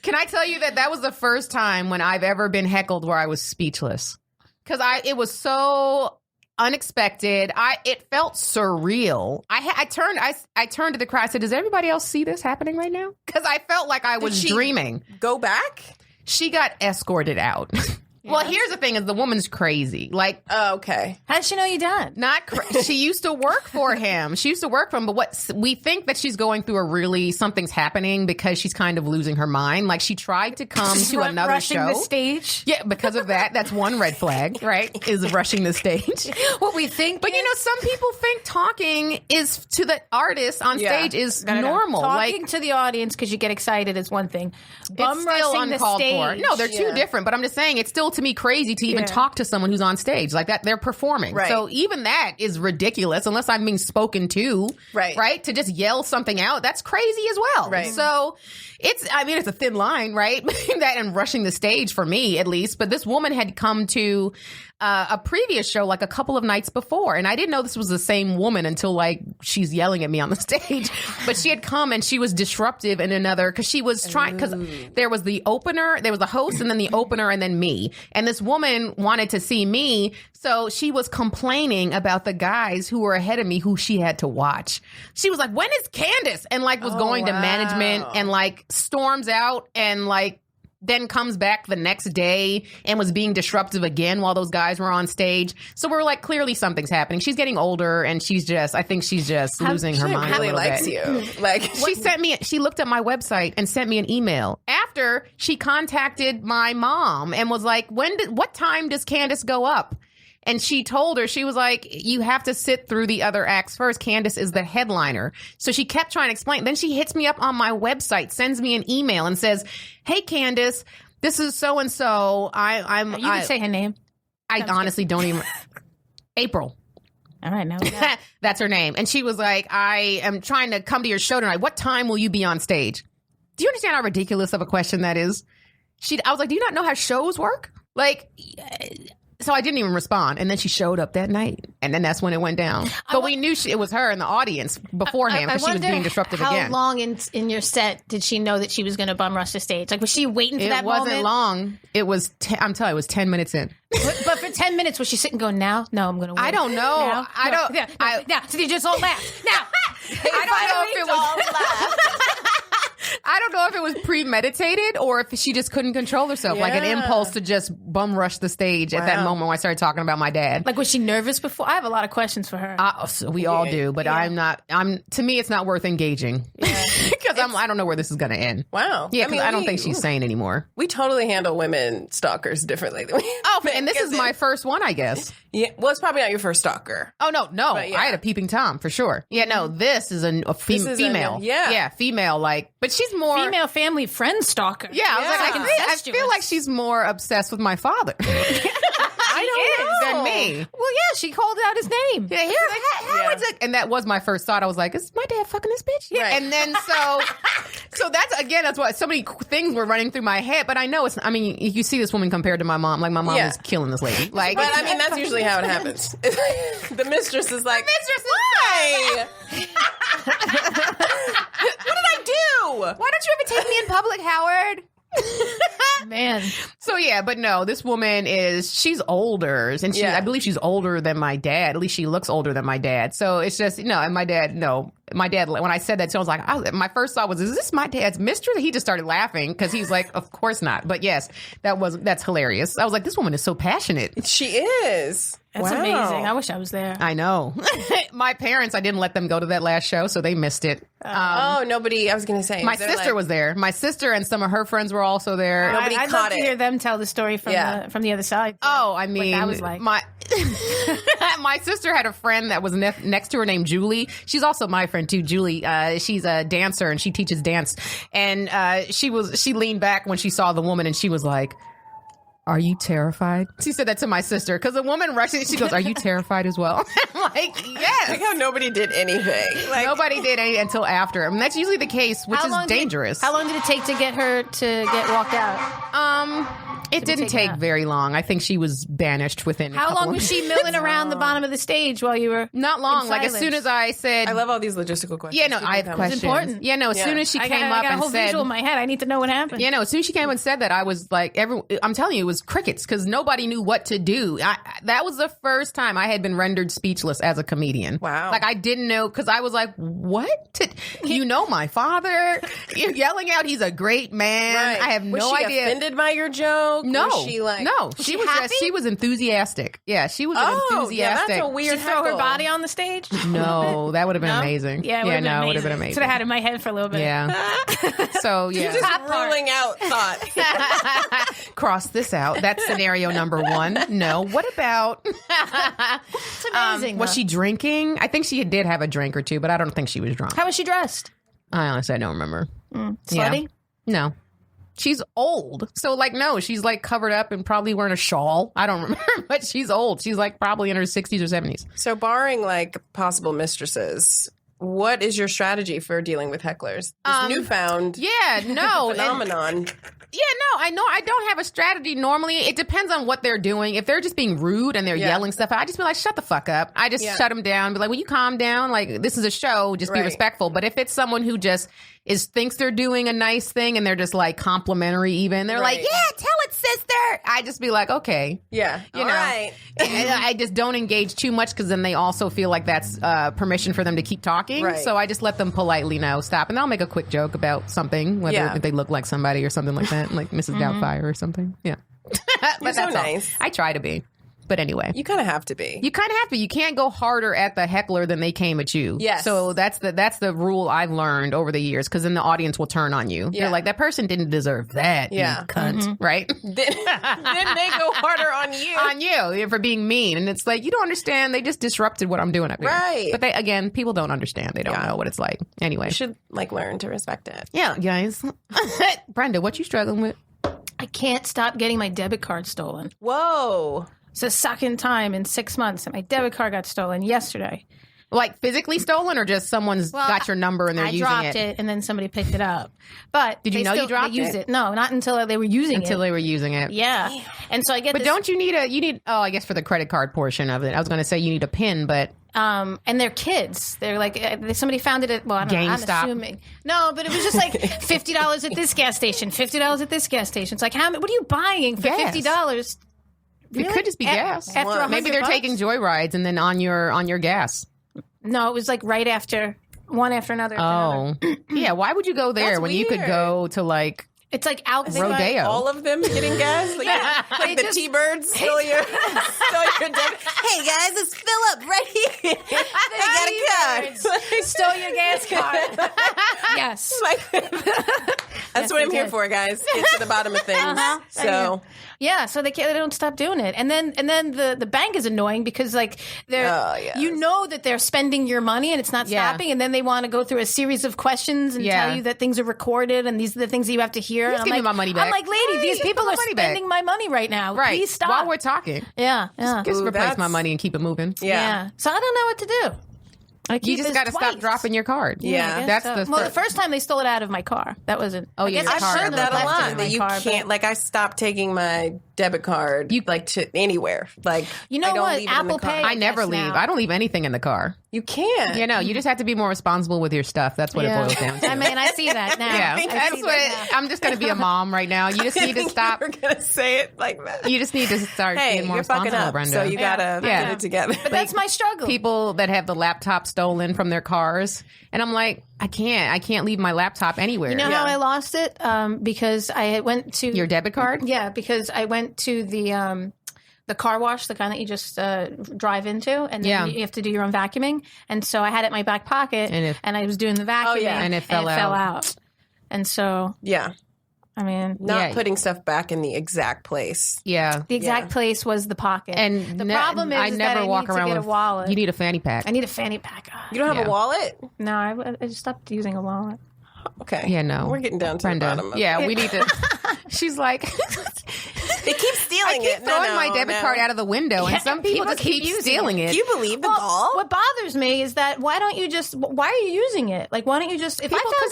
Can I tell you that was the first time when I've ever been heckled where I was speechless? Because it was so unexpected. It felt surreal. I turned to the crowd. I said, "Does everybody else see this happening right now?" Because I felt like I was dreaming. Go back? She got escorted out. Well, here's the thing: is the woman's crazy. Like, okay. How does she know you died? She used to work for him. She used to work for him. But what we think that she's going through something's happening because she's kind of losing her mind. Like, she tried to come to another rushing show. The stage. Yeah, because of that. That's one red flag, right? Is rushing the stage. What we think, but some people think talking is to the artist on stage is normal. Talking to the audience because you get excited is one thing. It's still uncalled for. No, they're two different. But I'm just saying, it's still to me crazy to even talk to someone who's on stage like that. They're performing. Right. So even that is ridiculous unless I'm being spoken to. Right. To just yell something out. That's crazy as well. Right. So it's a thin line, right? That and rushing the stage for me, at least. But this woman had come to a previous show like a couple of nights before. And I didn't know this was the same woman until she's yelling at me on the stage. But she had come and she was disruptive in another, because she was trying, because there was the opener, there was the host and then the opener and then me. And this woman wanted to see me. So she was complaining about the guys who were ahead of me who she had to watch. She was like, when is Candice? And was going to management and storms out and then comes back the next day and was being disruptive again while those guys were on stage. So we're like, clearly something's happening. She's getting older and I think she's just losing her mind a little likes bit. You. She looked at my website and sent me an email after she contacted my mom and was like, what time does Candice go up? And she told her, she was like, you have to sit through the other acts first. Candice is the headliner. So she kept trying to explain. Then she hits me up on my website, sends me an email and says, hey, Candice, this is so-and-so. You can say her name. I honestly don't even. April. All right, now that's her name. And she was like, I am trying to come to your show tonight. What time will you be on stage? Do you understand how ridiculous of a question that is? I was like, do you not know how shows work? Like, so I didn't even respond. And then she showed up that night. And then that's when it went down. But we knew it was her in the audience beforehand because she was being disruptive again. How long in your set did she know that she was going to bum rush the stage? Like, was she waiting for that moment? It wasn't long. It was, I'm telling you, it was 10 minutes in. But for 10 minutes, was she sitting going, now? No, I'm going to wait. I don't know. Now? I don't. Now, so they just all laugh. Now. I don't know if it was. I don't know if it was premeditated or if she just couldn't control herself, like an impulse to just bum rush the stage at that moment when I started talking about my dad. Like, was she nervous before? I have a lot of questions for her. So we all do, but I'm not. To me, it's not worth engaging because I don't know where this is going to end. Wow. Yeah, because I don't think she's sane anymore. We totally handle women stalkers differently than we. And this is my first one, I guess. Yeah, well, it's probably not your first stalker. Oh no, I had a peeping Tom for sure. Yeah, no, this is a female. Female, like, but she's more female family friend stalker. Yeah, I was like, I feel like she's more obsessed with my father. I don't know. Than me. Well, yeah, she called out his name. Yeah, how is it? And that was my first thought. I was like, is my dad fucking this bitch? Yeah. And then so that's why so many things were running through my head. But I know you see this woman compared to my mom. Like, my mom is killing this lady. Like, but I mean, that's usually how it happens. The mistress is like, why? What did I do? Why don't you ever take me in public, Howard? Man. So yeah, but no, this woman she's older, and I believe she's older than my dad. At least she looks older than my dad. So it's just, and my dad, when I said that, so I was like, my first thought was, is this my dad's mistress? He just started laughing because he's like, of course not. But yes, that's hilarious. I was like, this woman is so passionate. She is. That's amazing. I wish I was there. I know. My parents, I didn't let them go to that last show, so they missed it. Nobody, I was going to say. My sister was there. My sister and some of her friends were also there. Nobody I'd love to hear them tell the story from the other side. Oh, I mean, I was like, my sister had a friend that was next to her named Julie. She's also my friend too, Julie. She's a dancer and she teaches dance. And she leaned back when she saw the woman and she was like, are you terrified? She said that to my sister because a woman rushed in. She goes, are you terrified as well? I'm like, yes. Like how nobody did anything. Like, nobody did anything until after. I mean, that's usually the case, which is dangerous. How long did it take to get her to get walked out? It didn't take very long. I think she was banished within. How long was she milling around the bottom of the stage while you were? Not long. Like as soon as I said, I love all these logistical questions. Yeah, no, I have questions. It's important. Yeah, no. As soon as she came up and said, I got a whole visual in my head. I need to know what happened. Yeah, no. As soon as she came and said that, I was like, I'm telling you, it was crickets because nobody knew what to do. That was the first time I had been rendered speechless as a comedian. Wow. Like I didn't know because I was like, what? You know my father? You're yelling out, he's a great man. Right. I have no idea. Was she offended by your joke? No. Was she like? No, she was enthusiastic. Yeah, she was enthusiastic. Yeah, that's a weird. Did she throw her body on the stage? No, that would have been amazing. Yeah, it would have been amazing. That's what I had in my head for a little bit. Yeah. So yeah, just ruling out thought. Cross this out. That's scenario number 1. No. What about? It's amazing. Was she drinking? I think she did have a drink or two, but I don't think she was drunk. How was she dressed? I honestly don't remember. Slutty? Yeah. No. She's old. So, like, no, she's, like, covered up and probably wearing a shawl. I don't remember, but she's old. She's, like, probably in her 60s or 70s. So, barring, like, possible mistresses, what is your strategy for dealing with hecklers? This newfound phenomenon. I know I don't have a strategy normally. It depends on what they're doing. If they're just being rude and they're yelling stuff, I just be like, shut the fuck up. I just shut them down. Be like, will you calm down? Like, this is a show. Just be respectful. But if it's someone who just thinks they're doing a nice thing and they're just like complimentary even, they're like, yeah, tell it, sister. I just be like, okay. Yeah. You know. Right. I just don't engage too much because then they also feel like that's permission for them to keep talking. Right. So I just let them politely know, stop. And I'll make a quick joke about something, whether if they look like somebody or something like that, like Mrs. Doubtfire or something. Yeah. But that's nice. I try to be. But anyway. You kind of have to be. You kind of have to. You can't go harder at the heckler than they came at you. Yes. So that's the rule I've learned over the years because then the audience will turn on you. Yeah. They're like, that person didn't deserve that, you cunt. Right? Then they go harder on you. On you for being mean. And it's like, you don't understand. They just disrupted what I'm doing up here. Right. But people don't understand. They don't know what it's like. Anyway. You should learn to respect it. Yeah, guys. Brenda, what you struggling with? I can't stop getting my debit card stolen. Whoa. It's the second time in 6 months that my debit card got stolen yesterday. Like physically stolen, or just someone's got your number and they're using it? I dropped it and then somebody picked it up. But did you know you dropped it? No, not until they were using it. Until they were using it. Yeah. Damn. And so I get But don't you need I guess for the credit card portion of it. I was going to say you need a PIN, but... and they're kids. They're like, somebody found it at, well, I don't know, I'm assuming. No, but it was just like $50 at this gas station, $50 at this gas station. It's like, what are you buying for $50? Really? It could just be gas. Maybe they're taking joyrides and then on your gas. No, it was like right after, one after another. Yeah. Why would you go there That's when weird. you could go to like... It's like out Rodeo. All of them getting gas? Like the T-Birds stole your debit. Hey guys, it's Philip right here. They got a card. Stole your gas card. Yes. That's what I'm here for, guys. Get to the bottom of things. So... Yeah, so they don't stop doing it, and then the bank is annoying because like you know that they're spending your money and it's not stopping, and then they want to go through a series of questions and tell you that things are recorded and these are the things that you have to hear. Just give me my money back. I'm like, lady, these people are spending my money right now. Right, please stop while we're talking. Yeah. Just replace my money and keep it moving. Yeah. So I don't know what to do. You just got to stop dropping your card. Yeah, that's the first time they stole it out of my car. That wasn't. Oh yeah, I've heard that a lot. That you can't. Like I stopped taking my debit card. To anywhere. Like you know I don't what? leave Apple it in the Pay. car. I never leave. I don't leave anything in the car. You can't. You just have to be more responsible with your stuff. That's what it boils down to. I mean, I see that now. Yeah, that's what. I'm just going to be a mom right now. You just need to stop. We're going to say it like that. You just need to start being more responsible, Brenda. So you got to get it together. But that's my struggle. People that have the laptop stolen from their cars, and I'm like, I can't leave my laptop anywhere. You know how I lost it? Because I went to your debit card. Yeah, because I went to the car wash, the kind that you just drive into, and then you have to do your own vacuuming. And so I had it in my back pocket, and I was doing the vacuuming, and it fell out. And so, I mean, not putting stuff back in the exact place. Yeah, the exact place was the pocket. And the problem is, that I need to get a wallet. You need a fanny pack. I need a fanny pack. You don't have a wallet? No, I just stopped using a wallet. Okay. Yeah, no. We're getting down to Brenda. the bottom of it. Yeah, we need to. She's like, they keep stealing it. I keep throwing my debit card out of the window, and some people just keep stealing it. Do you believe the ball? What bothers me is that why are you using it? Like, why don't you just? If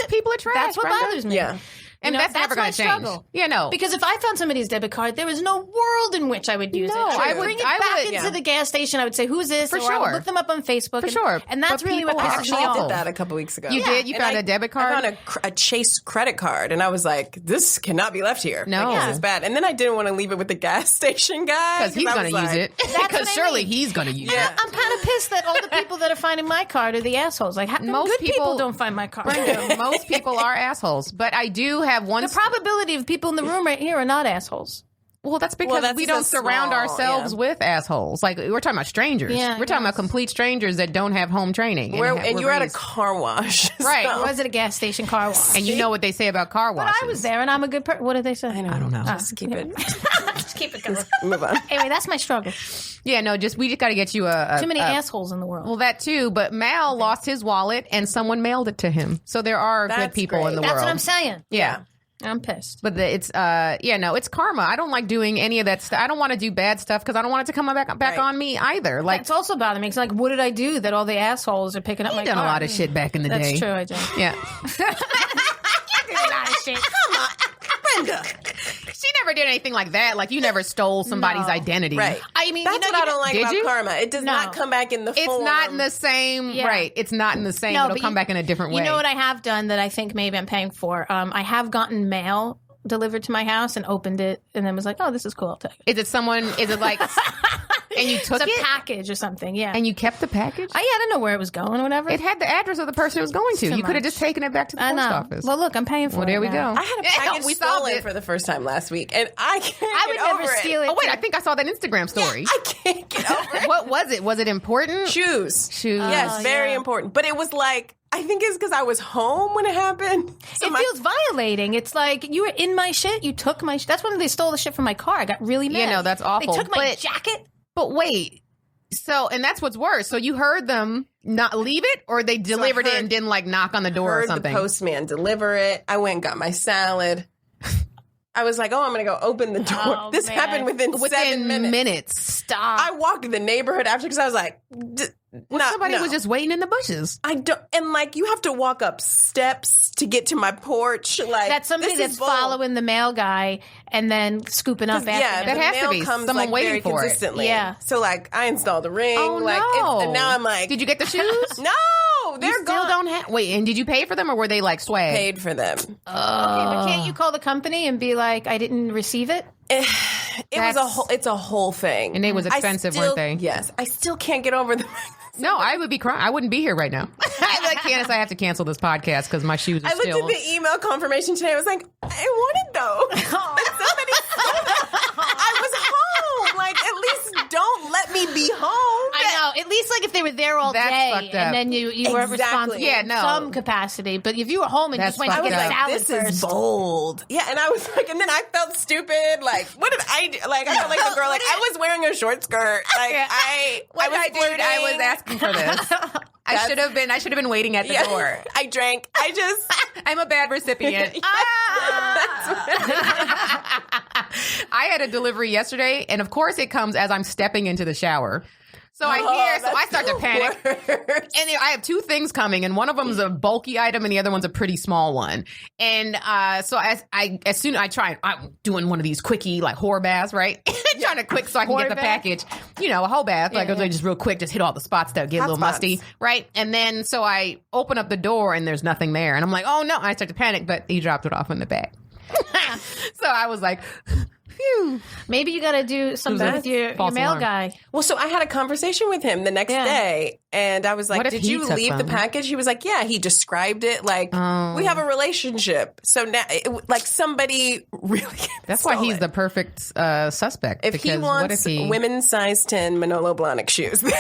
people are trash. That's what bothers me. Yeah. And that's never going to change. Yeah, no. Because if I found somebody's debit card, there was no world in which I would use it. I would bring it back into the gas station. I would say, "Who's this?" For sure. I would look them up on Facebook. For sure. And that's really what pisses me off. I did that a couple weeks ago. You did? You found a debit card? I found a Chase credit card, and I was like, "This cannot be left here. No, this is bad." And then I didn't want to leave it with the gas station guy because he's going to use it. Because surely he's going to use it. I'm kind of pissed that all the people that are finding my card are the assholes. Like, most people don't find my card. Brenda, most people are assholes, but I do have one. The probability of people in the room right here are not assholes. Well, that's because we don't surround ourselves with assholes. Like, we're talking about strangers. We're talking about complete strangers that don't have home training. And you're at a car wash. Right. I was at a gas station car wash. And you know what they say about car washes. But I was there, and I'm a good person. What did they say? I don't know. Just keep it. Just keep it going. Move on. Anyway, that's my struggle. Yeah, no, we just got to get you too many assholes in the world. Well, that too. But Mal lost his wallet, and someone mailed it to him. So there are good people in the world. That's what I'm saying. Yeah. I'm pissed. But it's it's karma. I don't like doing any of that stuff. I don't want to do bad stuff because I don't want it to come back on me either. Like, it's also bothering me. It's like, what did I do that all the assholes are picking up my car? You've done a lot of shit back in the day. That's true, I did. Yeah. You did a lot of shit. Come on, Brenda. She never did anything like that. Like, you never stole somebody's identity. Right. I mean, that's what I don't like about karma. It does not come back in the form. It's not in the same, right. It's not in the same. It'll come back in a different way. You know what I have done that I think maybe I'm paying for? I have gotten mail delivered to my house and opened it and then was like, oh, this is cool. I'll take it. Is it like, and you took it's a package or something, yeah. And you kept the package? I didn't know where it was going or whatever. It had the address of the person it was going to. You could have just taken it back to the post office. Well, look, I'm paying for it. Well, there we go. I had a package stolen for the first time last week, and I would never steal it. Oh, wait, I think I saw that Instagram story. Yeah, I can't get over it. What was it? Was it important? Shoes. Yes, very important. But it was like, I think it's because I was home when it happened. So it feels violating. It's like, you were in my shit, you took my shit. That's when they stole the shit from my car. I got really mad. Yeah, no, that's awful. They took my jacket. But wait. So, and that's what's worse. So you heard them not leave it, or they delivered it and didn't like knock on the door or something? The postman deliver it. I went and got my salad. I was like, I'm going to go open the door. Oh, this happened within 7 minutes. Stop. I walked in the neighborhood after because I was like, somebody was just waiting in the bushes. I don't, and like you have to walk up steps to get to my porch. Like that's somebody that's following the mail guy and then scooping up after him. Yeah, that has to be someone waiting for consistently. it. Yeah. So like I installed a ring. Oh like, no! And now I'm like, did you get the shoes? No, they're you still gone. don't have. Wait, and did you pay for them or were they like swag? Paid for them. Okay, but can't you call the company and be like, I didn't receive it? It's a whole thing, and it was expensive, weren't they? Yes, I still can't get over them. No, I would be crying. I wouldn't be here right now. I'd be like, Candice, I have to cancel this podcast because my shoes are still. I looked at the email confirmation today. I was like, I want it though. Somebody I was home. Like, at least don't let me be home. I know. At least like if they were there all That's day fucked up. and then you were responsible in some capacity. But if you were home and just went to get a salad this first. Is bold. Yeah, and I was like, and then I felt stupid. Like, what did I do? Like, I felt like the girl. Like, I was wearing a short skirt. Like, I was asking for this. I should have been waiting at the door. I drank. I'm a bad recipient. I had a delivery yesterday, and of course it comes as I'm stepping into the shower. So I start to panic. And I have two things coming, and one of them is a bulky item, and the other one's a pretty small one. And so I'm doing one of these quickie like whore baths, right? Trying to quick so I can get the package. You know, a whole bath. Like just real quick, just hit all the spots that get a little musty, right? And then so I open up the door, and there's nothing there, and I'm like, oh no! And I start to panic, but he dropped it off in the bag. So I was like. Phew. Maybe you got to do something with your mail guy. Well, so I had a conversation with him the next day, and I was like, did you leave the package? He was like, yeah, he described it like, we have a relationship. So now, like somebody really That's why he's the perfect suspect. If he wants women's size 10 Manolo Blahnik shoes. And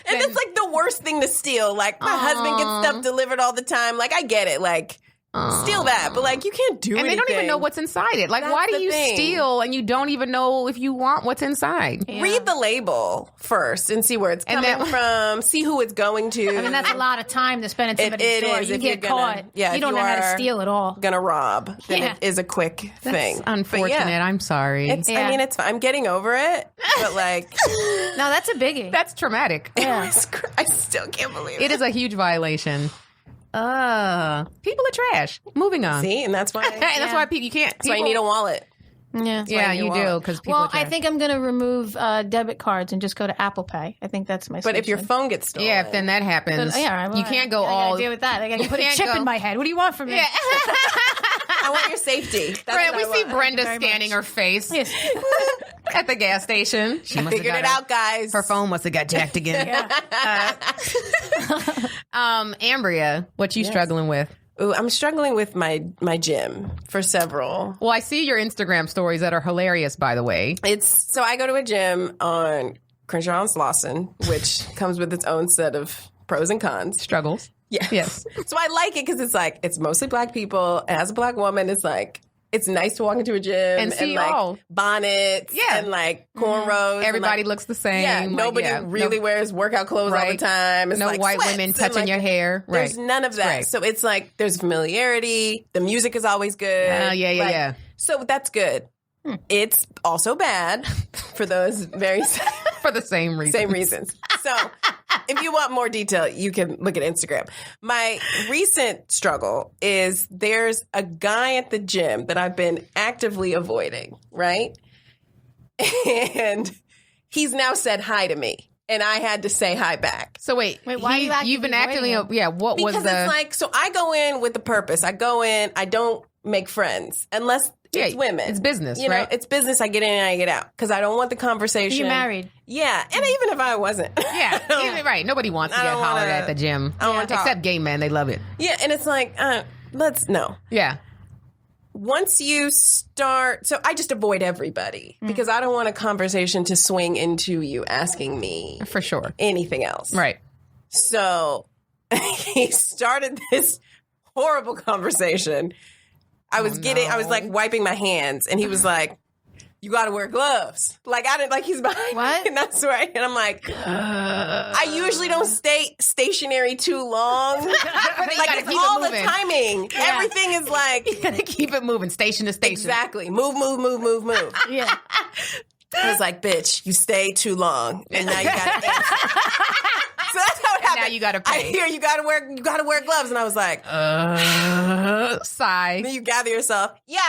it's like the worst thing to steal. Like, my husband gets stuff delivered all the time. Like, I get it. Like, steal that, but like you can't do anything. And they don't even know what's inside it. Like, why do you steal and you don't even know if you want what's inside? Yeah. Read the label first and see where it's coming from. See who it's going to. I mean, that's a lot of time to spend in somebody's store. You get caught. Yeah, you don't know how to steal at all. Gonna rob. Then it is a quick thing. That's unfortunate. I'm sorry. I mean, it's fine. I'm getting over it, but like, no, that's a biggie. That's traumatic. Yeah. I still can't believe it. It is a huge violation. People are trash. Moving on. See, and that's why. That's why you can't. That's why you need a wallet. Yeah, you do because people. Well, I think I'm going to remove debit cards and just go to Apple Pay. I think that's my. But if your phone gets stolen, if then that happens, you can't go all. Deal with that. I got to put a chip in my head. What do you want from me? Yeah. I want your safety. We see Brenda scanning her face at the gas station. She must figured it out, guys. Her phone must have got jacked again. Ambria, what you struggling with? Ooh, I'm struggling with my gym for several. Well, I see your Instagram stories that are hilarious, by the way. So I go to a gym on Crenshaw and Slauson, which comes with its own set of pros and cons. Struggles. Yes. So I like it because it's like, it's mostly black people. As a black woman, it's like, it's nice to walk into a gym and see like bonnets and like cornrows. Everybody looks the same. Yeah, nobody really wears workout clothes all the time. It's no like white women touching your hair. There's none of that. So it's like there's familiarity. The music is always good. Yeah. So that's good. It's also bad for those for the same reasons. Same reasons. So if you want more detail, you can look at Instagram. My recent struggle is there's a guy at the gym that I've been actively avoiding, right? And he's now said hi to me. And I had to say hi back. So wait, why you've been actively? What because was the? It's like, so I go in with the purpose. I go in. I don't make friends unless it's women. It's business, you know, it's business. I get in and I get out because I don't want the conversation. You're married. Yeah, and even if I wasn't. Yeah, right. Nobody wants to get hollered at the gym. I don't want to talk. Except gay men. They love it. Yeah, and it's like, no. Yeah. Once you start, so I just avoid everybody because I don't want a conversation to swing into you asking me for sure anything else. Right. So he started this horrible conversation. I was like wiping my hands and he was like, you got to wear gloves. Like, I didn't, like, he's behind what? me, and that's right. And I'm like, I usually don't stay stationary too long. Like, it's all the timing. Yeah. Everything is like. You got to keep it moving, station to station. Exactly. Move. Yeah. I was like, bitch, you stay too long. And now you got to answer. So that's how it happened. Now you got to pay. I hear you got to wear gloves. And I was like, sigh. Then you gather yourself. Yeah,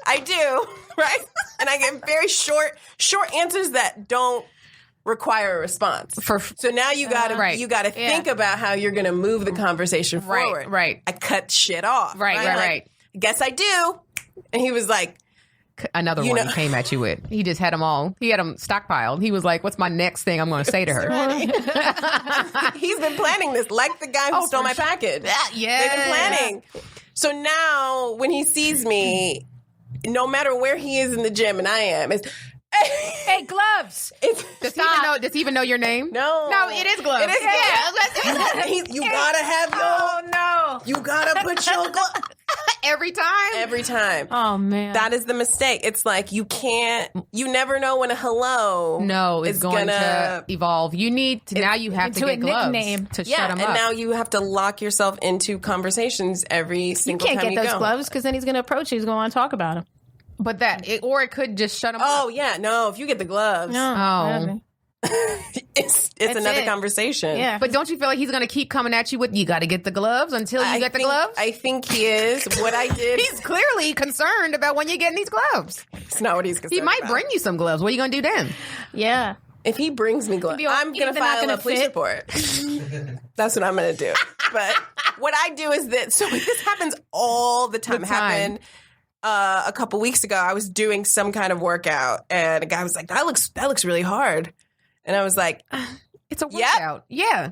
I do. Right. And I get very short answers that don't require a response. So now you got to think about how you're going to move the conversation forward. Right. I cut shit off. Right. Guess I do. And he was like, another one he came at you with. He just had them all. He had them stockpiled. He was like, what's my next thing I'm going to say to her? He's been planning this, like the guy who stole my package. Yeah. They've been planning. So now when he sees me, no matter where he is in the gym and I am, it's, hey, gloves. Does he even know your name? No, it is gloves. It is gloves. You gotta have your. Oh no! You gotta put your gloves. Every time. Oh man, that is the mistake. It's like you never know when a hello is going to evolve. You need to, now you have to get gloves nickname to shut him up. And now you have to lock yourself into conversations every single time you go. You can't get those gloves because then he's going to approach you. He's going to want to talk about him. But or it could just shut him up. Oh yeah, no. If you get the gloves, it's another conversation. Yeah, but don't you feel like he's going to keep coming at you with you got to get the gloves until you get the gloves? I think he is. What I did, he's clearly concerned about when you're getting these gloves. It's not what he's concerned. He might about. bring you some gloves. What are you going to do then? Yeah. If he brings me gloves, I'm going to file a police report. That's what I'm going to do. But what I do is that, so this happens all the time. Happened a couple weeks ago. I was doing some kind of workout and a guy was like, that looks really hard. And I was like, it's a workout. Yep. Yeah.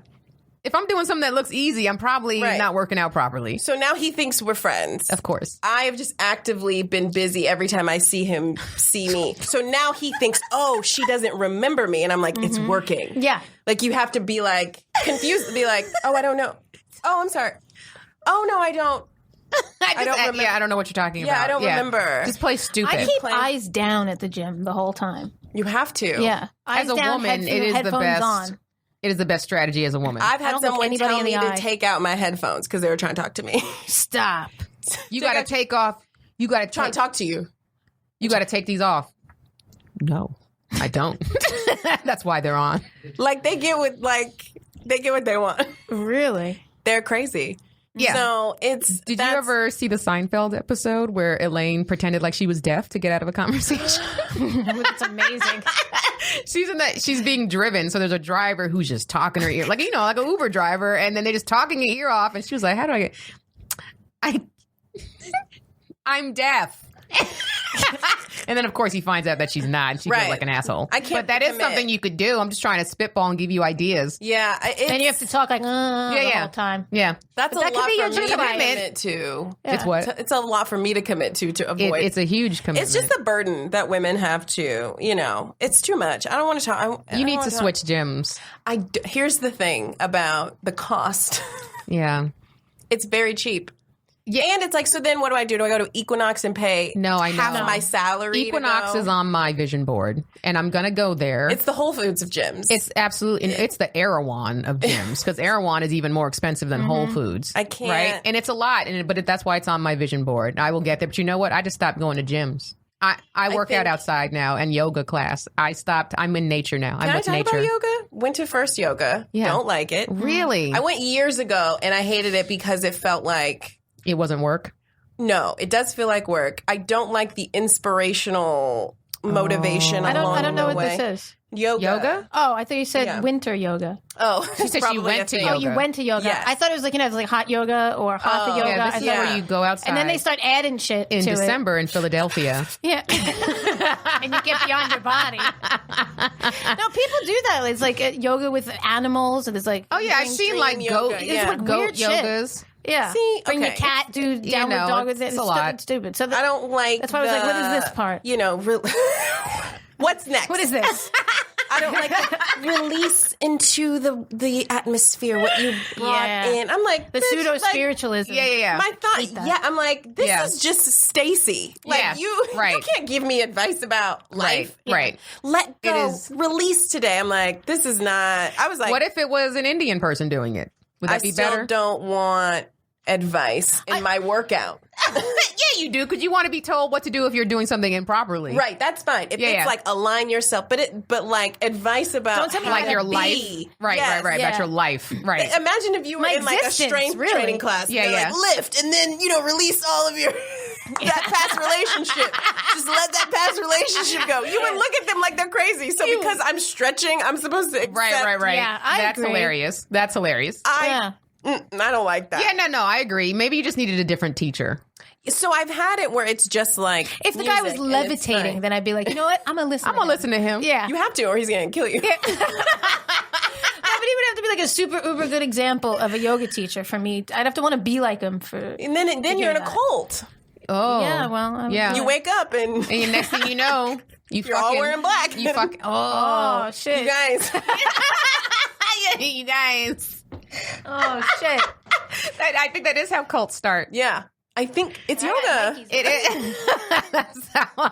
If I'm doing something that looks easy, I'm probably not working out properly. So now he thinks we're friends. Of course. I have just actively been busy every time I see him see me. So now he thinks, oh, she doesn't remember me. And I'm like, it's working. Yeah. Like you have to be like confused, be like, oh, I don't know. Oh, I'm sorry. Oh, no, I don't. I don't remember. Yeah, I don't know what you're talking about. Yeah, I don't remember. Just play stupid. I keep eyes down at the gym the whole time. You have to. Yeah. As a woman, it is the best. On. It is the best strategy as a woman. I've had someone tell me to take out my headphones because they were trying to talk to me. Stop. You got to take off. You got to try to talk to you. You got to take these off. No, I don't. That's why they're on. Like they get what they want. Really? They're crazy. Yeah. So Did you ever see the Seinfeld episode where Elaine pretended like she was deaf to get out of a conversation? It's amazing. She's being driven, so there's a driver who's just talking her ear, like like an Uber driver, and then they're just talking her ear off, and she was like, "How do I'm deaf." And then, of course, he finds out that she's not. And she feels like an asshole. I can't. But that is something you could do. I'm just trying to spitball and give you ideas. Yeah. And you have to talk like the whole time. Yeah. That's that a lot could be for your me to commitment. commit to. Yeah. It's what? It's a lot for me to commit to avoid. It's a huge commitment. It's just the burden that women have to, it's too much. I don't want to talk. You need to switch gyms. Here's the thing about the cost. Yeah. It's very cheap. Yeah, and it's like, so then what do I do? Do I go to Equinox and pay half of my salary? Equinox is on my vision board, and I'm going to go there. It's the Whole Foods of gyms. It's absolutely, it's the Erewhon of gyms, because Erewhon is even more expensive than Whole Foods. I can't. Right? And it's a lot, but that's why it's on my vision board. I will get there. But you know what? I just stopped going to gyms. I work out outside now, and yoga class. I stopped. I'm in nature now. I'm with nature. Can I talk about yoga? Went to first yoga. Yeah. Don't like it. Really? I went years ago, and I hated it because it felt like... It wasn't work? No, it does feel like work. I don't like the inspirational motivation. I don't know what this is. Yoga? Oh, I thought you said winter yoga. Oh, she said she went to yoga. Oh, you went to yoga. Yes. I thought it was like hot yoga or hatha yoga. Yeah, this is where you go outside. And then they start adding shit in to December in Philadelphia. Yeah. And you get beyond your body. No, people do that. It's like yoga with animals, and it's like I've seen like goat yogas. Shit. Yeah. See, bring your cat, do downward dog with it. It's a lot. Stupid. So I don't like. That's why I was like, what is this part? What's next? What is this? I don't like release into the atmosphere what you brought in. I'm like, the pseudo spiritualism. Yeah. My thought, I'm like, this is just Stacy. Like you can't give me advice about life. Right. Let go. Release today. I'm like, this is not. I was like, what if it was an Indian person doing it? Would that be better? I still don't want advice in my workout. Yeah, you do, because you want to be told what to do if you're doing something improperly. Right, that's fine. If it's like align yourself, but like advice about like your life. Right, about your life. Right. Imagine if you were in like a strength training class. Like lift and then release all of your that past relationship. Just let that past relationship go. You would look at them like they're crazy. So because I'm stretching, I'm supposed to accept. Right. Yeah, That's agree. hilarious. That's hilarious. I don't like that. Yeah, no, I agree. Maybe you just needed a different teacher. So I've had it where it's just like if the guy was levitating, then I'd be like, you know what? I'm gonna listen. I'm gonna listen to him. Yeah, you have to, or he's gonna kill you. Yeah. No, but he would have to be like a super uber good example of a yoga teacher for me. I'd have to want to be like him for. And then you're in a cult. Oh, yeah. Well, you wake up and the next thing you know, you're all wearing black. You fucking oh shit, you guys. You guys. Oh shit. I think that is how cults start. Yeah. I think it's yoga. It is. That's how,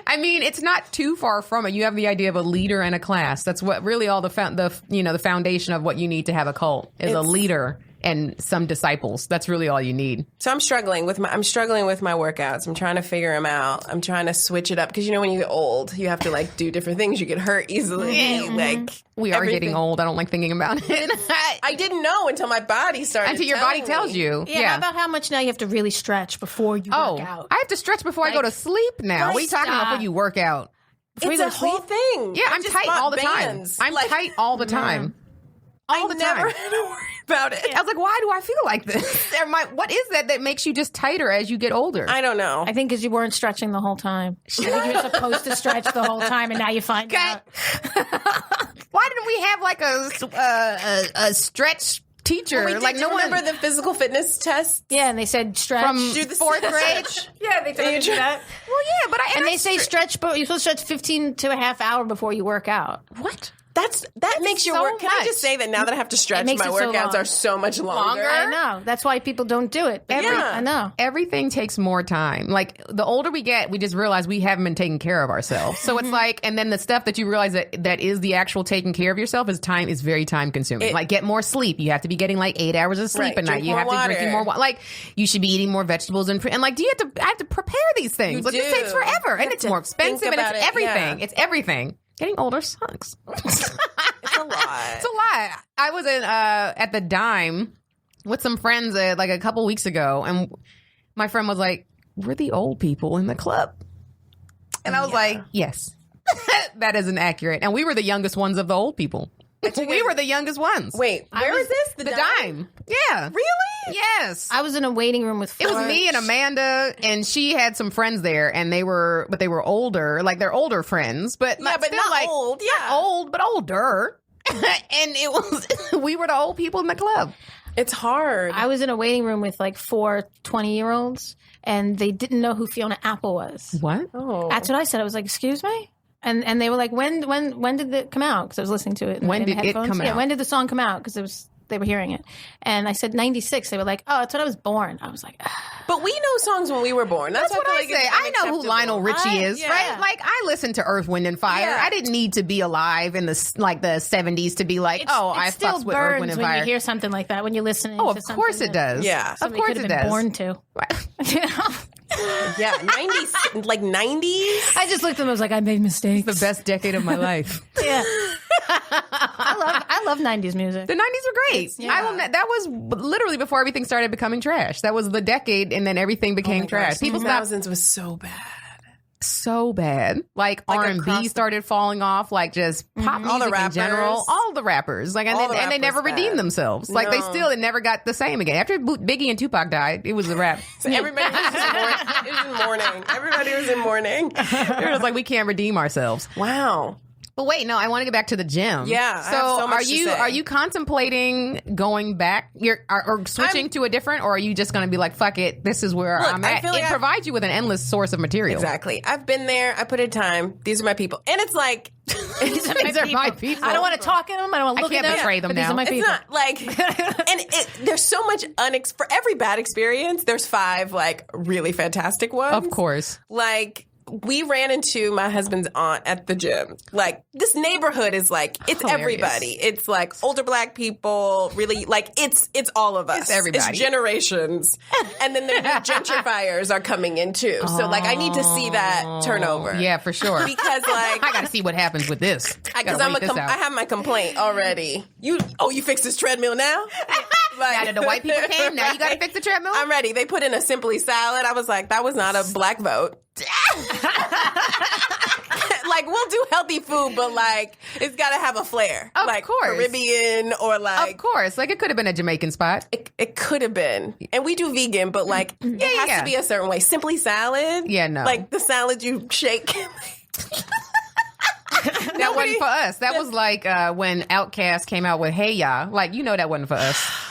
I mean, it's not too far from it. You have the idea of a leader and a class. That's what really all the foundation of what you need to have a cult is a leader and some disciples. That's really all you need. So I'm struggling with my workouts. I'm trying to figure them out. I'm trying to switch it up because when you get old, you have to like do different things. You get hurt easily. Like we are getting old. I don't like thinking about it. I didn't know until my body started. Until your body tells you. Yeah. How about how much now you have to really stretch before you work out? I have to stretch before I go to sleep now. What are you talking about before you work out? It's a whole thing. Yeah, I'm tight all the time. I'm tight all the time. All the time. I never had to worry about it. I was like, why do I feel like this? What is that makes you just tighter as you get older? I don't know. I think because you weren't stretching the whole time. I think you were supposed to stretch the whole time, and now you find out. Why didn't we have like a stretch teacher? No one remember the physical fitness test? Yeah, and they said stretch from do the 4th grade. Yeah, they told you that. Well, yeah, but and they say stretch, but you're supposed to stretch 15 to a half hour before you work out. What? That makes your work. Can I just say that now that I have to stretch, my workouts are so much longer. I know. That's why people don't do it. I know. Everything takes more time. Like the older we get, we just realize we haven't been taking care of ourselves. So it's like, and then the stuff that you realize that is the actual taking care of yourself is very time consuming. Like get more sleep. You have to be getting like 8 hours of sleep a night. You have to drink more water. Like you should be eating more vegetables and like I have to prepare these things. Like this takes forever and it's more expensive and it's everything. Yeah. It's everything. Getting older sucks. It's a lot. It's a lot. I was at the Dime with some friends like a couple weeks ago, and my friend was like, "We're the old people in the club," and I was like, "Yes, that isn't accurate." And we were the youngest ones of the old people. We were the youngest ones. Wait, where is this? The Dime. Yeah. Really? Yes. I was in a waiting room with It was me and Amanda, and she had some friends there, and they were older, like they're older friends, but not like, old. Yeah, not old, but older. And we were the old people in the club. It's hard. I was in a waiting room with like 4 20-year-olds, and they didn't know who Fiona Apple was. What? Oh, that's what I said. I was like, "Excuse me." And they were like, when did it come out? Because I was listening to it. When did it come out? Yeah, when did the song come out? Because they were hearing it. And I said 96. They were like, oh, that's when I was born. I was like, but we know songs when we were born. That's what I say. I know who Lionel Richie is, right? Like I listened to Earth, Wind and Fire. Yeah. I didn't need to be alive in the 70s to be like, I fucks with Earth, Wind and Fire. When you hear something like that, when you're listening. Oh, of course it does. Yeah, of course it does. Born to. Yeah, 90s, like 90s. I just looked at them. I was like, I made mistakes. It's the best decade of my life. Yeah. I love 90s music. The 90s were great. Yeah. That was literally before everything started becoming trash. That was the decade, and then everything became trash. People 2000s was so bad. So bad. Like R&B started falling off, like just pop music in general. All the rappers. Like and they never redeemed themselves. Like it never got the same again. After Biggie and Tupac died, it was a rap. So everybody was in mourning. Everybody was in mourning. It was like, we can't redeem ourselves. Wow. But wait, no, I want to get back to the gym. Yeah. So, I have so much to say. Are you contemplating going back or switching to a different, or are you just going to be like, fuck it, this is where I'm at? It provides you with an endless source of material. Exactly. I've been there. I put in time. These are my people. And it's like, these are my people. I don't want to talk at them. I don't want to look at them. I can't betray them now. These are my people. It's not like, and there's so much for every bad experience, there's 5 like really fantastic ones. Of course. Like, we ran into my husband's aunt at the gym. Like, this neighborhood is like, it's hilarious. Everybody. It's like older black people, really, like, it's all of us. It's everybody. It's generations. And then the new gentrifiers are coming in too. So, like, I need to see that turnover. Yeah, for sure. Because, like, I got to see what happens with this. Because I have my complaint already. You fixed this treadmill now? Like, now that the white people came, now you got to fix the treadmill? I'm ready. They put in a Simply salad. I was like, that was not a black vote. Like, we'll do healthy food, but like, it's got to have a flair. Of like course. Caribbean or like. Of course. Like, it could have been a Jamaican spot. It could have been. And we do vegan, but like, it has to be a certain way. Simply salad. Yeah, no. Like the salad you shake. That wasn't for us. That was like when Outkast came out with Hey Ya. Like, you know that wasn't for us.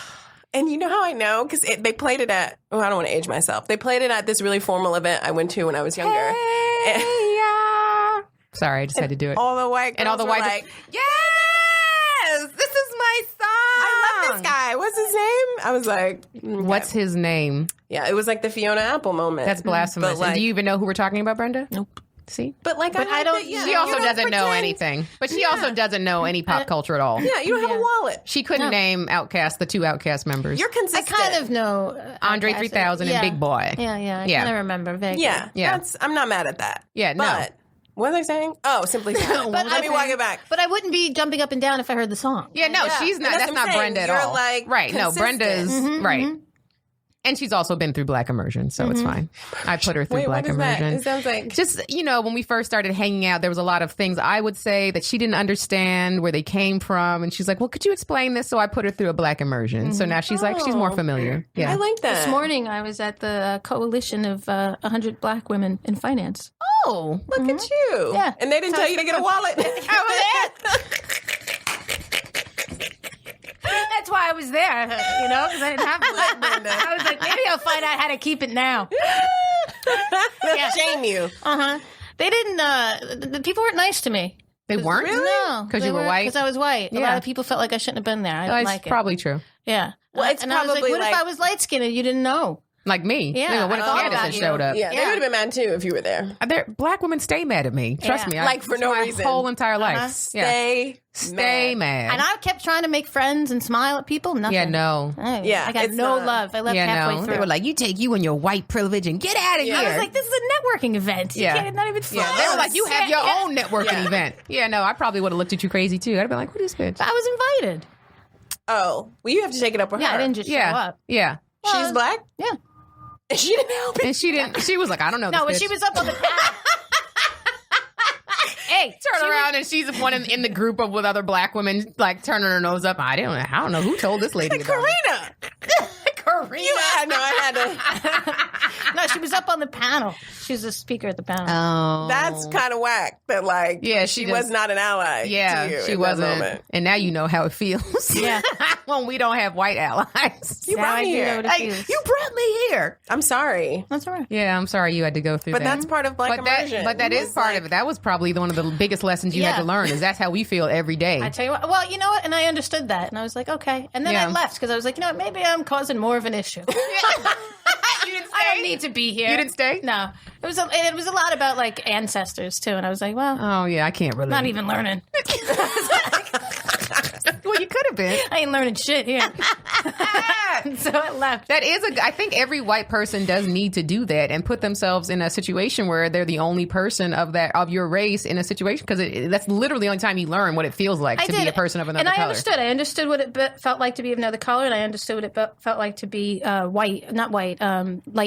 And you know how I know? Because they played it at, I don't want to age myself. They played it at this really formal event I went to when I was younger. Hey ya. Sorry, I just had to do it. All the white girls and all the were white like, yes, this is my song. I love this guy. What's his name? I was like, okay. What's his name? Yeah, it was like the Fiona Apple moment. That's blasphemous. Like, and do you even know who we're talking about, Brenda? Nope. See? But like, I don't. She also doesn't know anything. But she also doesn't know any pop culture at all. Yeah, you don't have a wallet. She couldn't name Outkast, the 2 Outkast members. You're consistent. I kind of know Andre 3000 and Big Boy. Yeah. I kind of remember vaguely. Yeah. I'm not mad at that. Yeah, no. But what was I saying? Oh, Simply Salad. Let me walk it back. But I wouldn't be jumping up and down if I heard the song. Yeah, no, she's not. That's not Brenda at all. Like, right? No, Brenda's right. And she's also been through Black immersion, so it's fine. I put her through Black immersion. It sounds like just, when we first started hanging out, there was a lot of things I would say that she didn't understand where they came from, and she's like, "Well, could you explain this?" So I put her through a Black immersion. So now she's like, she's more familiar. Yeah, I like that. This morning I was at the coalition of 100 Black women in finance. Oh, look at you! Yeah, and they didn't tell you to get a wallet. That's why I was there, because I didn't have one. I was like, maybe I'll find out how to keep it now. Shame you. They didn't. The people weren't nice to me. They weren't? Really? No, because you were white. Because I was white. Yeah. A lot of people felt like I shouldn't have been there. I didn't like it. Probably true. Yeah. Well, it's and probably I was like, what if I was light skinned and you didn't know? Like me. Yeah. What if Candice had showed up? Yeah, they would have been mad too if you were there. Black women stay mad at me. Trust me. Like for no reason. My whole entire life. Stay mad. And I kept trying to make friends and smile at people. Nothing. Yeah, no. I got no love. I left halfway through. They were like, you take you and your white privilege and get out of here. I was like, this is a networking event. You can't not even fly. Yeah, they were like, you have your own networking event. Yeah, no, I probably would have looked at you crazy too. I'd have been like, what is this bitch? I was invited. Oh, well, you have to take it up with her. Yeah, I didn't just show up. Yeah. She's Black? Yeah. And she didn't help it. And she was like, I don't know. No, this when bitch. she was up on the panel. Hey, turn around and she's one in the group with other Black women, like turning her nose up. I don't know who told this lady. Karina. I had to. No, she was up on the panel. She was a speaker at the panel. Oh, that's kind of whack. That she was not an ally. Yeah, to you she wasn't. And now you know how it feels. Yeah, when we don't have white allies. You brought me here. You brought me here. I'm sorry. That's all right. Yeah, I'm sorry you had to go through that. But that's part of Black immersion. But that is part of it. That was probably one of the biggest lessons you had to learn. Is that's how we feel every day. I tell you what. Well, you know what? And I understood that, and I was like, okay. And then I left because I was like, you know what? Maybe I'm causing more of an issue. You didn't stay? I don't need to be here. You didn't stay? No. It was a lot about like ancestors too, and I was like, well, oh yeah, I can't really. Not even learning. Well, you could have been. I ain't learning shit here. So I left. That is I think every white person does need to do that and put themselves in a situation where they're the only person of your race in a situation, because that's literally the only time you learn what it feels like to be a person of another color. And I understood what it felt like to be of another color, and I understood what it felt like to be light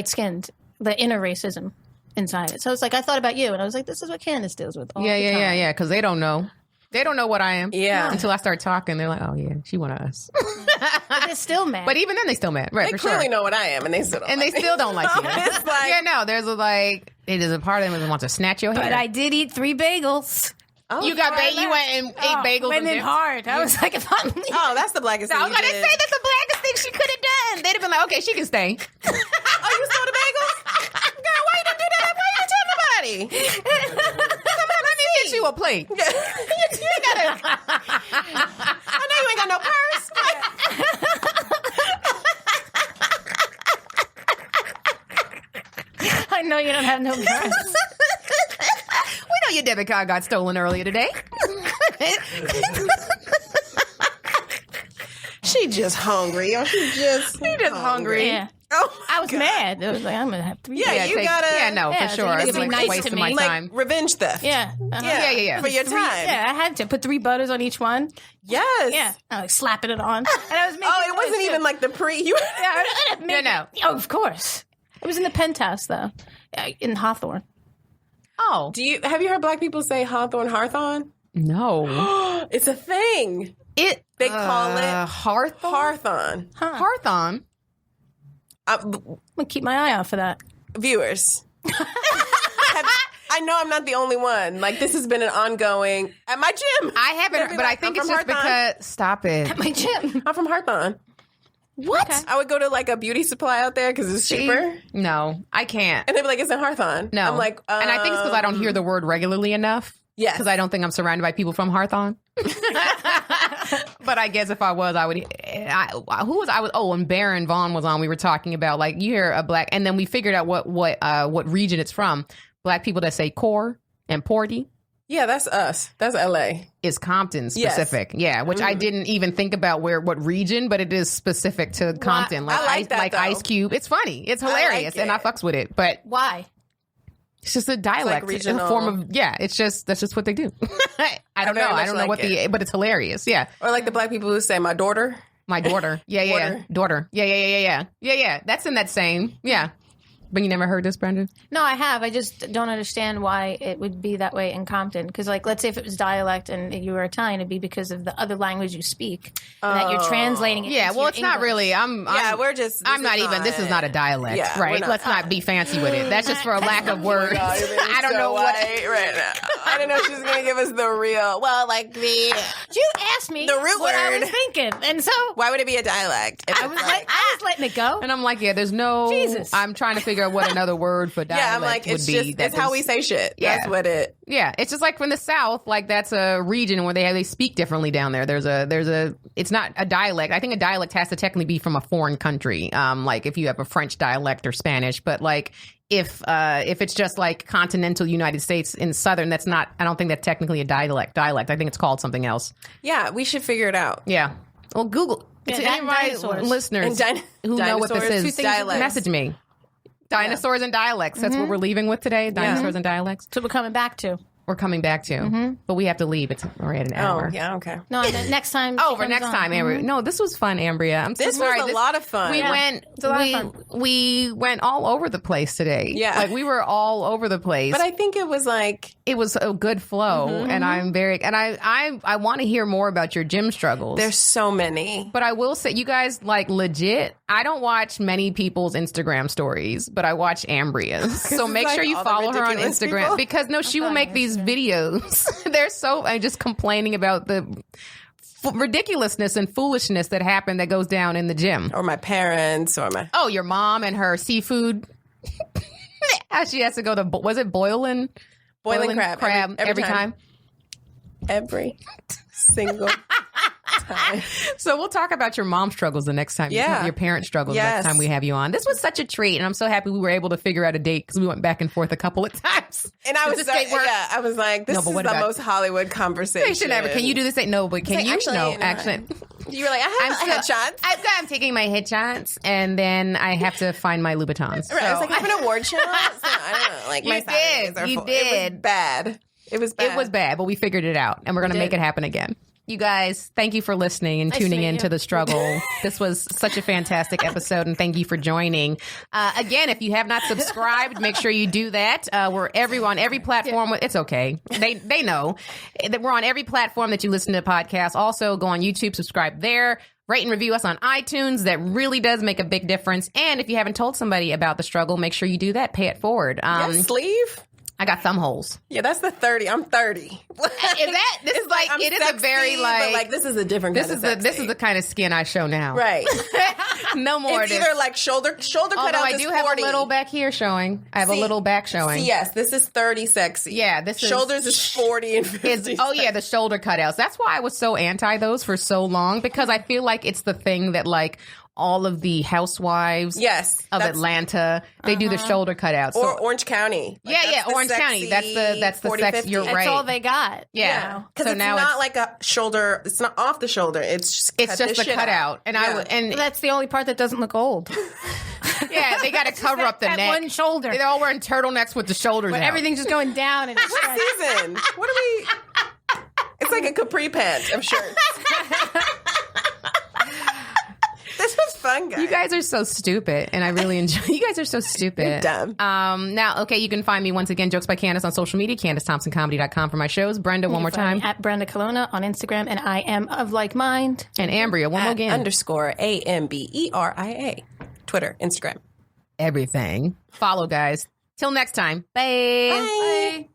skinned, the inner racism inside it. So it's like I thought about you, and I was like, this is what Candice deals with all the time. Yeah, because they don't know. They don't know what I am. Yeah. Until I start talking, they're like, oh, yeah, she one of us. But they're still mad. But even then, they still mad. Right, they clearly know what I am, and they still don't they still don't like you. It's like, there's it is a part of them that wants to snatch your hair. But I did eat 3 bagels. Oh, you got you went and ate bagels. Went in hard. I was like, if I'm leaving. Oh, that's the blackest thing. I was going to say that's the blackest thing she could have done. They'd have been like, okay, she can stay. Oh, you stole the bagels? Girl, why you didn't do that? Why you didn't tell nobody? Come on, let me get you a plate. You gotta. I know you ain't got no purse. I know you don't have no purse. We know your debit card got stolen earlier today. She just hungry. She just hungry. Yeah. Oh, I was mad. It was like, I'm going to have 3 Yeah, days. you gotta. Yeah, no, Yeah, for so sure. you gotta It's be like nice wasting to my me. time. like revenge theft. Yeah. Yeah. For your time. Yeah, I had to put 3 butters on each one. Yes. Yeah. I was slapping it on. And I was making Oh, it wasn't even like the pre. You. No. Oh, of course. It was in the penthouse, though, in Hawthorne. Oh. Have you heard black people say Hawthorne, Hawthorne? No. It's a thing. They call it Hawthorne. Hawthorne. Hawthorne. I'm going to keep my eye out for that. Viewers. I know I'm not the only one. Like, this has been an ongoing at my gym. I haven't, but I think it's just because. Stop it. At my gym. I'm from Hawthorne. What? Okay. I would go to like a beauty supply out there because it's cheaper. No, I can't. And they'd be like, it's in Hawthorne. No. I'm like, and I think it's because I don't hear the word regularly enough. Yes. Because I don't think I'm surrounded by people from Hawthorne. But I guess if I was, I would. Who was I? And Baron Vaughn was on. We were talking about like you hear a black, and then we figured out what region it's from. Black people that say core and porty. Yeah, that's us. That's LA. Is Compton specific? Yes. Yeah, which I didn't even think about what region, but it is specific to Compton. I like that, though. Ice Cube. It's funny. It's hilarious, and I fucks with it. But why? it's just a dialect, like regional. a form of It's just that's just what they do. I don't know. I don't know what but it's hilarious. Yeah. Or like the black people who say my daughter. My daughter. Yeah. Daughter. Yeah. That's in that same. Yeah. But you never heard this, Brenda? No, I have. I just don't understand why it would be that way in Compton. Because, like, let's say if it was dialect and you were Italian, it'd be because of the other language you speak and that you're translating it. Yeah, into well, your it's not English. really. This is not a dialect, Yeah, right? Let's not be fancy with it. That's just for a lack of words. I don't know what. Right now. I didn't know she was going to give us the real. Well, like the. You asked me the root what I word. was thinking, and so Why would it be a dialect? I was letting it go. And I'm like, there's no. Jesus. I'm trying to figure out what another word for dialect Yeah, I'm like, would it's be. just it's how we say shit. Yeah. That's what it. Yeah, it's just like from the South, like that's a region where they speak differently down there. There's a it's not a dialect. I think a dialect has to technically be from a foreign country. Like if you have a French dialect or Spanish, but like if it's just like continental United States in Southern, that's not. I don't think that's technically a dialect. I think it's called something else. Yeah, we should figure it out. Yeah. Well, Google. To any of my listeners who know what this is, message me. Dinosaurs and dialects. That's what we're leaving with today. Dinosaurs and dialects. So we're coming back to. We're coming back to. But we have to leave. We're at an hour. Oh, yeah, okay. No, next time. For next time, Ambria. No, this was fun, Ambria. I'm so This sorry. was a lot of fun. We went all over the place today. Yeah. Like we were all over the place. But I think it was like it was a good flow, and I'm very I want to hear more about your gym struggles. There's so many. But I will say, you guys, like legit, I don't watch many people's Instagram stories, but I watch Amberia's. So make like sure you all the follow her on ridiculous Instagram people? because she will make these videos. They're so just complaining about the ridiculousness and foolishness that happened that goes down in the gym. Or my parents or my... Oh, your mom and her seafood. How she has to go to, was it boiling crab every time? Every single time. So we'll talk about your mom struggles the next time. Yeah. Your parent struggles the next time we have you on. This was such a treat, and I'm so happy we were able to figure out a date because we went back and forth a couple of times. And I was I was like, this is the most Hollywood conversation. Can you do this? No, but can you? Actually. You were like, I have headshots. I'm taking my headshots, and then I have to find my Louboutins. Right. I was like, I have an award show. So I don't know. Like, you did. It was bad. It was bad, but we figured it out, and we're going to make it happen again. You guys, thank you for listening and tuning into The Struggle. This was such a fantastic episode, and thank you for joining. Again, if you have not subscribed, make sure you do that. We're on every platform. It's okay. They know that we're on every platform that you listen to podcasts. Also, go on YouTube, subscribe there. Rate and review us on iTunes. That really does make a big difference. And if you haven't told somebody about The Struggle, make sure you do that. Pay it forward. Sleeve. I got thumb holes. Yeah, that's the 30. I'm 30. This is like I'm it is sexy, a very but like this is a different kind of sexy. This is the kind of skin I show now. Right. No more. It's either like shoulder Although cutouts. I do have a little back here showing. I have a little back showing. Yes, this is 30 sexy. Yeah, this is shoulders is 40 and 50. The shoulder cutouts. That's why I was so anti those for so long, because I feel like it's the thing that like all of the housewives of Atlanta, they do the shoulder cutouts. Or Orange County. Like Orange County. That's the 40, sex. 50. You're right. That's all they got. Yeah. Because so it's now not like a shoulder. It's not off the shoulder. It's just a cutout. And that's the only part that doesn't look old. Yeah, they got to cover up the neck. One shoulder. They're all wearing turtlenecks with the shoulders out. Everything's just going down. And what season? What are we? It's like a capri pant of shirts. This was fun, guys. You guys are so stupid, and I really enjoy. You guys are so stupid. You're dumb. Now, okay, you can find me once again, Jokes by Candice on social media, CandiceThompsonComedy.com for my shows. Brenda, one more time. At Brenda Colonna on Instagram, and I am of like mind. And Ambria, one more again. _AMBERIA. Twitter, Instagram. Everything. Follow, guys. Till next time. Bye. Bye.